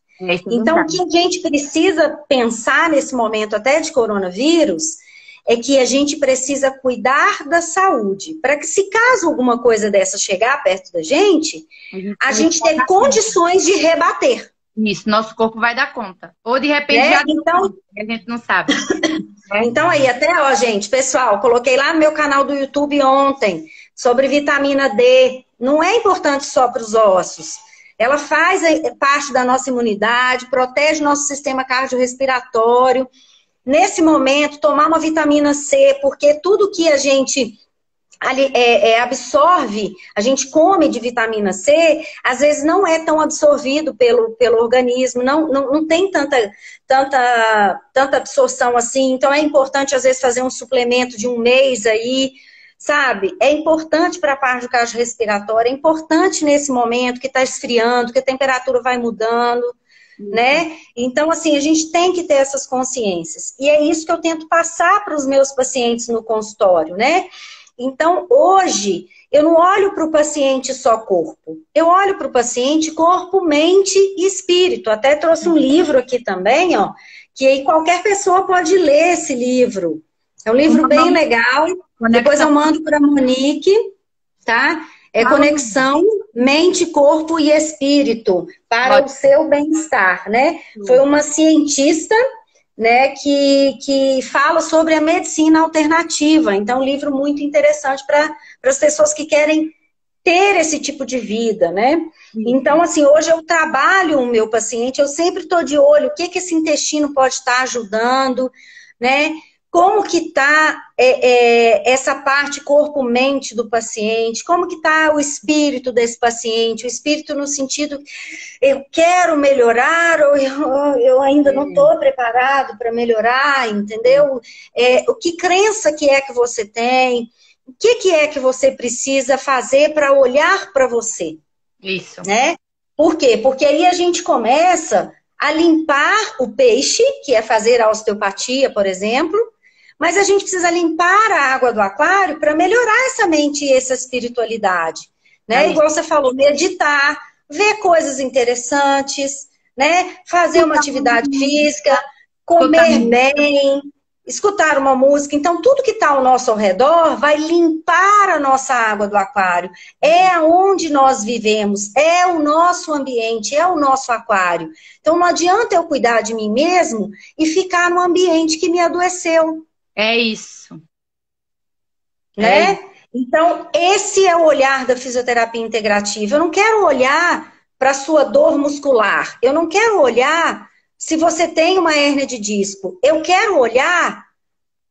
Então, o que a gente precisa pensar nesse momento até de coronavírus é que a gente precisa cuidar da saúde. Para que, se caso alguma coisa dessa chegar perto da gente, a gente ter condições de rebater. Isso, nosso corpo vai dar conta. Ou de repente já então, a gente não sabe. Então aí, até, ó, gente, pessoal, coloquei lá no meu canal do YouTube ontem sobre vitamina D. Não é importante só para os ossos. Ela faz parte da nossa imunidade, protege nosso sistema cardiorrespiratório. Nesse momento, tomar uma vitamina C, porque tudo que a gente absorve, a gente come de vitamina C, às vezes não é tão absorvido pelo organismo, não tem tanta absorção assim. Então é importante, às vezes, fazer um suplemento de um mês aí, sabe? É importante para a parte do cardiorrespiratório, é importante nesse momento que está esfriando, que a temperatura vai mudando, né? Então, assim, a gente tem que ter essas consciências. E é isso que eu tento passar para os meus pacientes no consultório, né? Então, hoje, eu não olho para o paciente só corpo. Eu olho para o paciente corpo, mente e espírito. Até trouxe um livro aqui também, ó, que aí qualquer pessoa pode ler esse livro. É um livro bem legal. Depois eu mando para a Monique, tá? É Conexão Mente, Corpo e Espírito para o seu bem-estar, né? Foi uma cientista, né, que fala sobre a medicina alternativa. Então, um livro muito interessante para as pessoas que querem ter esse tipo de vida, né? Então, assim, hoje eu trabalho o meu paciente, eu sempre estou de olho, o que esse intestino pode estar ajudando, né? Como que está essa parte corpo-mente do paciente, como que está o espírito desse paciente, o espírito no sentido, eu quero melhorar ou eu ainda não estou preparado para melhorar, entendeu? O que crença que é que você tem, o que é que você precisa fazer para olhar para você. Isso. Né? Por quê? Porque aí a gente começa a limpar o peixe, que é fazer a osteopatia, por exemplo, mas a gente precisa limpar a água do aquário para melhorar essa mente e essa espiritualidade. Né? Igual você falou, meditar, ver coisas interessantes, né? Fazer uma atividade física, comer bem, escutar uma música. Então, tudo que está ao nosso redor vai limpar a nossa água do aquário. É onde nós vivemos, é o nosso ambiente, é o nosso aquário. Então, não adianta eu cuidar de mim mesmo e ficar num ambiente que me adoeceu. É isso. Né? Então, esse é o olhar da fisioterapia integrativa. Eu não quero olhar para a sua dor muscular. Eu não quero olhar se você tem uma hérnia de disco. Eu quero olhar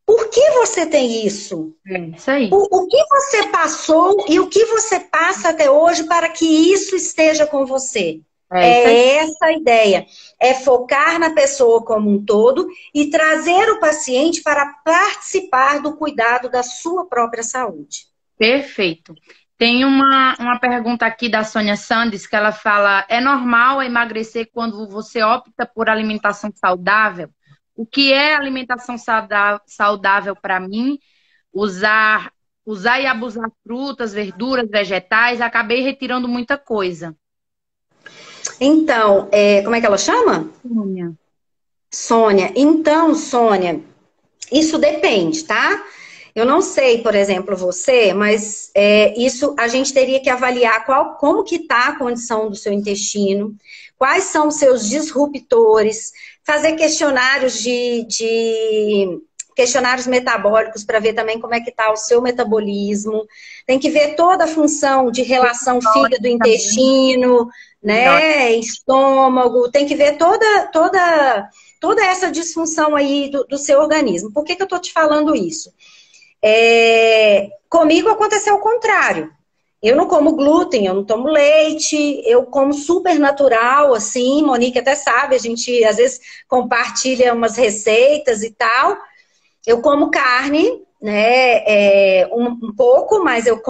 por que você tem isso. Isso aí. O que você passou e o que você passa até hoje para que isso esteja com você. É isso aí. É essa a ideia. É focar na pessoa como um todo e trazer o paciente para participar do cuidado da sua própria saúde. Perfeito. Tem uma pergunta aqui da Sônia Sandes que ela fala: é normal emagrecer quando você opta por alimentação saudável? O que é alimentação saudável para mim? Usar, usar e abusar frutas, verduras, vegetais, acabei retirando muita coisa. Então, como é que ela chama? Sônia. Sônia. Então, Sônia, isso depende, tá? Eu não sei, por exemplo, você, mas isso a gente teria que avaliar como que está a condição do seu intestino, quais são os seus disruptores, fazer questionários questionários metabólicos para ver também como é que está o seu metabolismo. Tem que ver toda a função de relação fígado-intestino, né? Estômago, tem que ver toda essa disfunção aí do seu organismo. Por que eu tô te falando isso? Comigo aconteceu o contrário. Eu não como glúten, eu não tomo leite, eu como super natural, assim, Monique até sabe, a gente às vezes compartilha umas receitas e tal. Eu como carne, né, um pouco, mas eu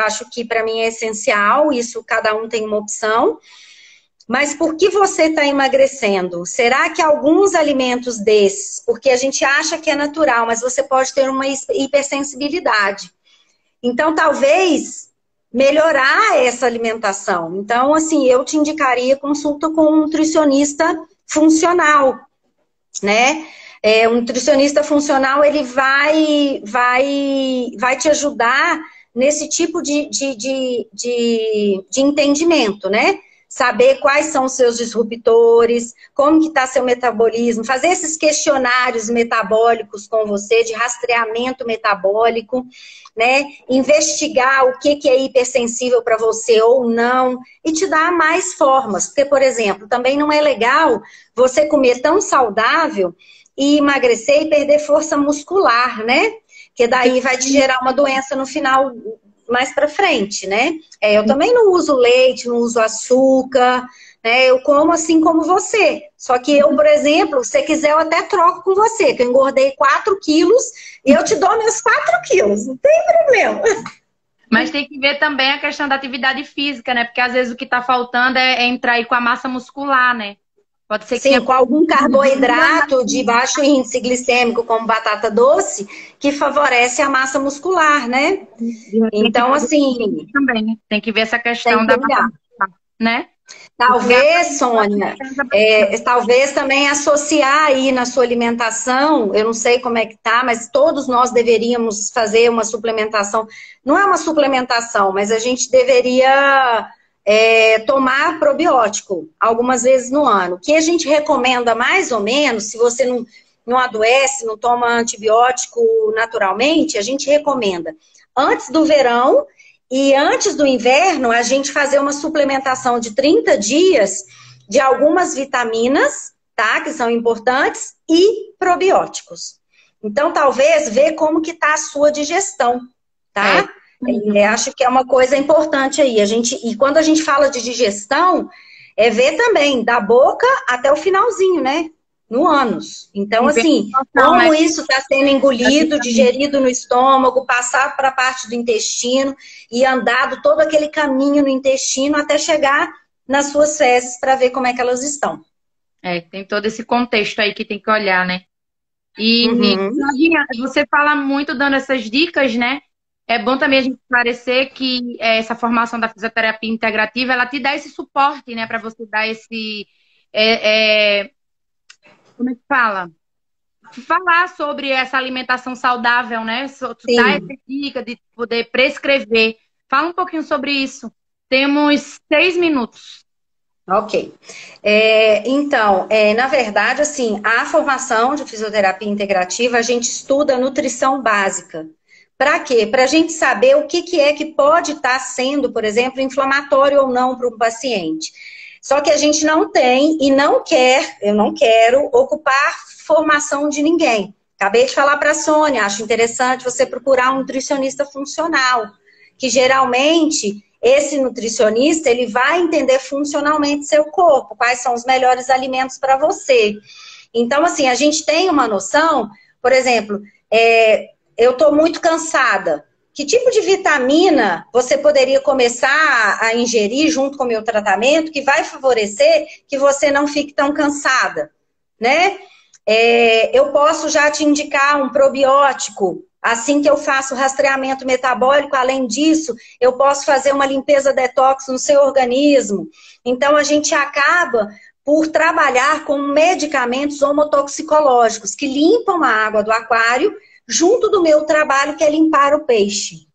acho que para mim é essencial, isso cada um tem uma opção. Mas por que você está emagrecendo? Será que alguns alimentos desses, porque a gente acha que é natural, mas você pode ter uma hipersensibilidade. Então, talvez melhorar essa alimentação. Então, assim, eu te indicaria consulta com um nutricionista funcional, né? Um nutricionista funcional, ele vai te ajudar nesse tipo de entendimento, né? Saber quais são os seus disruptores, como que está seu metabolismo, fazer esses questionários metabólicos com você, de rastreamento metabólico, né? Investigar o que é hipersensível para você ou não, e te dar mais formas. Porque, por exemplo, também não é legal você comer tão saudável e emagrecer e perder força muscular, né? Que daí vai te gerar uma doença no final, mais para frente, né? Eu também não uso leite, não uso açúcar, né? Eu como assim como você. Só que eu, por exemplo, se você quiser, eu até troco com você, que eu engordei 4 quilos e eu te dou meus 4 quilos, não tem problema. Mas tem que ver também a questão da atividade física, né? Porque às vezes o que tá faltando é entrar aí com a massa muscular, né? Pode ser que Sim, com algum carboidrato de baixo índice glicêmico, como batata doce, que favorece a massa muscular, né? Então, assim... Também tem que ver essa questão da massa muscular, né? Talvez, Sônia, talvez também associar aí na sua alimentação, eu não sei como é que tá, mas todos nós deveríamos fazer uma suplementação. Não é uma suplementação, mas a gente deveria tomar probiótico algumas vezes no ano. O que a gente recomenda mais ou menos, se você não adoece, não toma antibiótico naturalmente, a gente recomenda antes do verão e antes do inverno, a gente fazer uma suplementação de 30 dias de algumas vitaminas, tá? Que são importantes, e probióticos. Então, talvez, ver como que tá a sua digestão, tá? Acho que é uma coisa importante aí. E quando a gente fala de digestão, ver também da boca até o finalzinho, né? No ânus. Então, assim, como isso está sendo engolido, digerido no estômago, passar para a parte do intestino e andado todo aquele caminho no intestino até chegar nas suas fezes para ver como é que elas estão. Tem todo esse contexto aí que tem que olhar, né? E, Claudinha, você fala muito dando essas dicas, né? É bom também a gente esclarecer que essa formação da fisioterapia integrativa, ela te dá esse suporte, né? Para você dar esse... como é que fala? Falar sobre essa alimentação saudável, né? Dar essa dica de poder prescrever. Fala um pouquinho sobre isso. Temos 6 minutos. Ok. Então, na verdade, assim, a formação de fisioterapia integrativa, a gente estuda nutrição básica. Para quê? Para a gente saber o que é que pode estar sendo, por exemplo, inflamatório ou não para um paciente. Só que a gente não tem e eu não quero ocupar formação de ninguém. Acabei de falar para a Sônia, acho interessante você procurar um nutricionista funcional, que geralmente esse nutricionista, ele vai entender funcionalmente seu corpo, quais são os melhores alimentos para você. Então, assim, a gente tem uma noção, por exemplo, eu estou muito cansada. Que tipo de vitamina você poderia começar a ingerir junto com o meu tratamento que vai favorecer que você não fique tão cansada, né? Eu posso já te indicar um probiótico, assim que eu faço rastreamento metabólico. Além disso, eu posso fazer uma limpeza detox no seu organismo. Então, a gente acaba por trabalhar com medicamentos homotoxicológicos que limpam a água do aquário, junto do meu trabalho, que é limpar o peixe.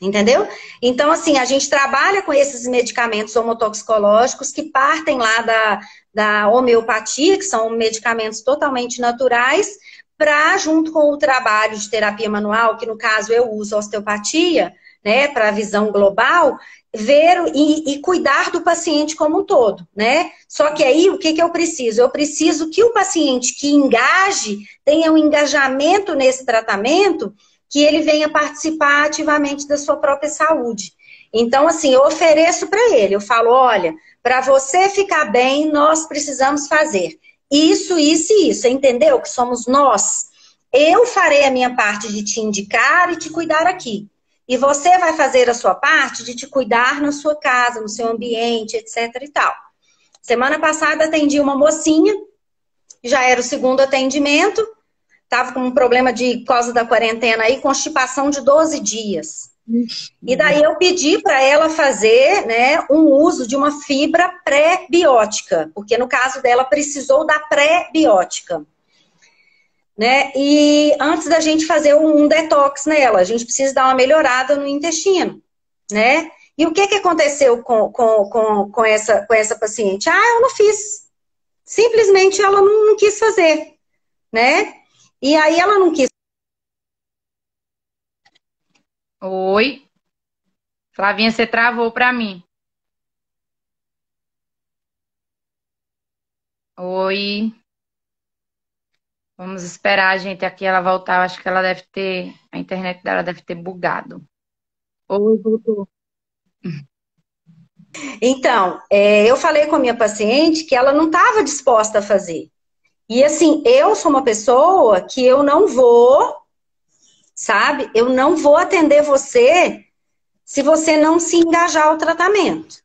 Entendeu? Então, assim, a gente trabalha com esses medicamentos homotoxicológicos que partem lá da homeopatia, que são medicamentos totalmente naturais, para, junto com o trabalho de terapia manual, que no caso eu uso osteopatia, né, para a visão global, ver e cuidar do paciente como um todo, né? Só que aí, o que eu preciso? Eu preciso que o paciente que engaje, tenha um engajamento nesse tratamento, que ele venha participar ativamente da sua própria saúde. Então, assim, eu ofereço para ele, eu falo, olha, para você ficar bem, nós precisamos fazer isso, isso e isso, entendeu? Que somos nós. Eu farei a minha parte de te indicar e te cuidar aqui. E você vai fazer a sua parte de te cuidar na sua casa, no seu ambiente, etc e tal. Semana passada atendi uma mocinha, já era o segundo atendimento, estava com um problema por causa da quarentena aí, constipação de 12 dias. E daí eu pedi para ela fazer, né, um uso de uma fibra pré-biótica, porque no caso dela precisou da pré-biótica. Né? E antes da gente fazer um detox nela, a gente precisa dar uma melhorada no intestino, né? E o que aconteceu com essa paciente? Eu não fiz. Simplesmente ela não quis fazer, né? E aí ela não quis. Oi? Flavinha, você travou para mim. Oi? Vamos esperar a gente aqui ela voltar. Eu acho que ela deve ter... A internet dela deve ter bugado. Oi, voltou. Então, eu falei com a minha paciente que ela não estava disposta a fazer. E assim, eu sou uma pessoa que eu não vou, sabe? Eu não vou atender você se você não se engajar ao tratamento,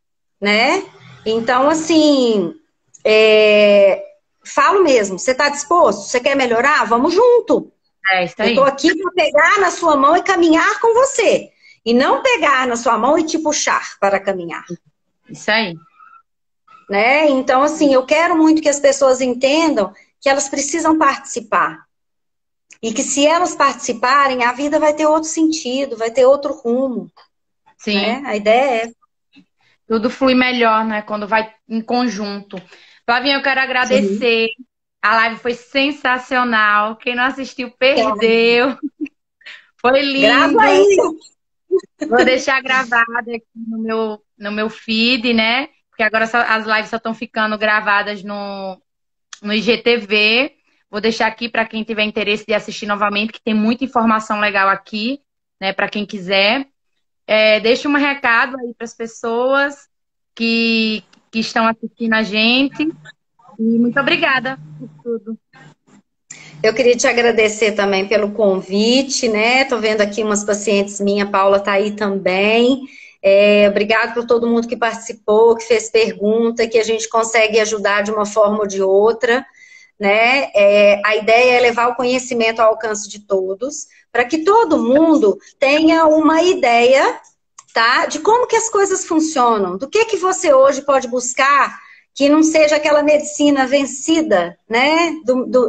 né? Então, assim, falo mesmo, você está disposto? Você quer melhorar? Vamos junto. Isso aí. Eu estou aqui para pegar na sua mão e caminhar com você. E não pegar na sua mão e te puxar para caminhar. Isso aí. Né? Então, assim, eu quero muito que as pessoas entendam que elas precisam participar. E que se elas participarem, a vida vai ter outro sentido, vai ter outro rumo. Sim. Né? A ideia é... Tudo flui melhor, né? Quando vai em conjunto. Flavinha, eu quero agradecer. Sim. A live foi sensacional. Quem não assistiu, perdeu. Foi lindo. Grava aí. Vou deixar gravado aqui no meu feed, né? Porque agora as lives só estão ficando gravadas no IGTV. Vou deixar aqui para quem tiver interesse de assistir novamente, que tem muita informação legal aqui, né? Para quem quiser. Deixa um recado aí para as pessoas que estão assistindo a gente. E muito obrigada por tudo. Eu queria te agradecer também pelo convite, né? Tô vendo aqui umas pacientes minhas, a Paula tá aí também. Obrigado por todo mundo que participou, que fez pergunta, que a gente consegue ajudar de uma forma ou de outra, né? A ideia é levar o conhecimento ao alcance de todos, para que todo mundo tenha uma ideia, tá? De como que as coisas funcionam, do que você hoje pode buscar que não seja aquela medicina vencida, né?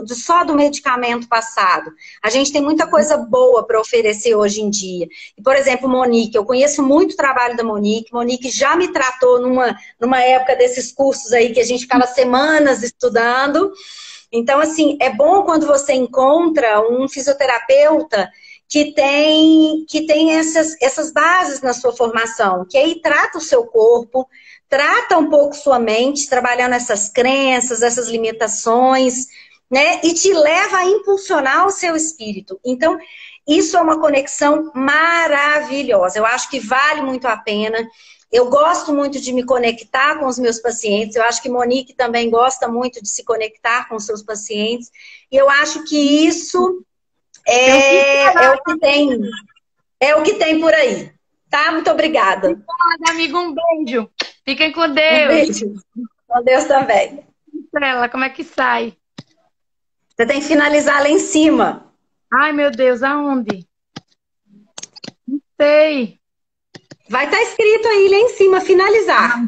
Só do medicamento passado. A gente tem muita coisa boa para oferecer hoje em dia. E, por exemplo, Monique, eu conheço muito o trabalho da Monique. Monique já me tratou numa época desses cursos aí que a gente ficava semanas estudando. Então, assim, é bom quando você encontra um fisioterapeuta que tem essas bases na sua formação, que aí trata o seu corpo, trata um pouco sua mente, trabalhando essas crenças, essas limitações, né? E te leva a impulsionar o seu espírito. Então, isso é uma conexão maravilhosa. Eu acho que vale muito a pena. Eu gosto muito de me conectar com os meus pacientes. Eu acho que Monique também gosta muito de se conectar com os seus pacientes. E eu acho que isso é o que tem. É o que tem por aí. Tá? Muito obrigada. Obrigada, amigo. Um beijo. Fiquem com Deus. Um beijo. Com Deus também. Estrela, como é que sai? Você tem que finalizar lá em cima. Ai, meu Deus, aonde? Não sei. Vai estar escrito aí lá em cima, finalizar.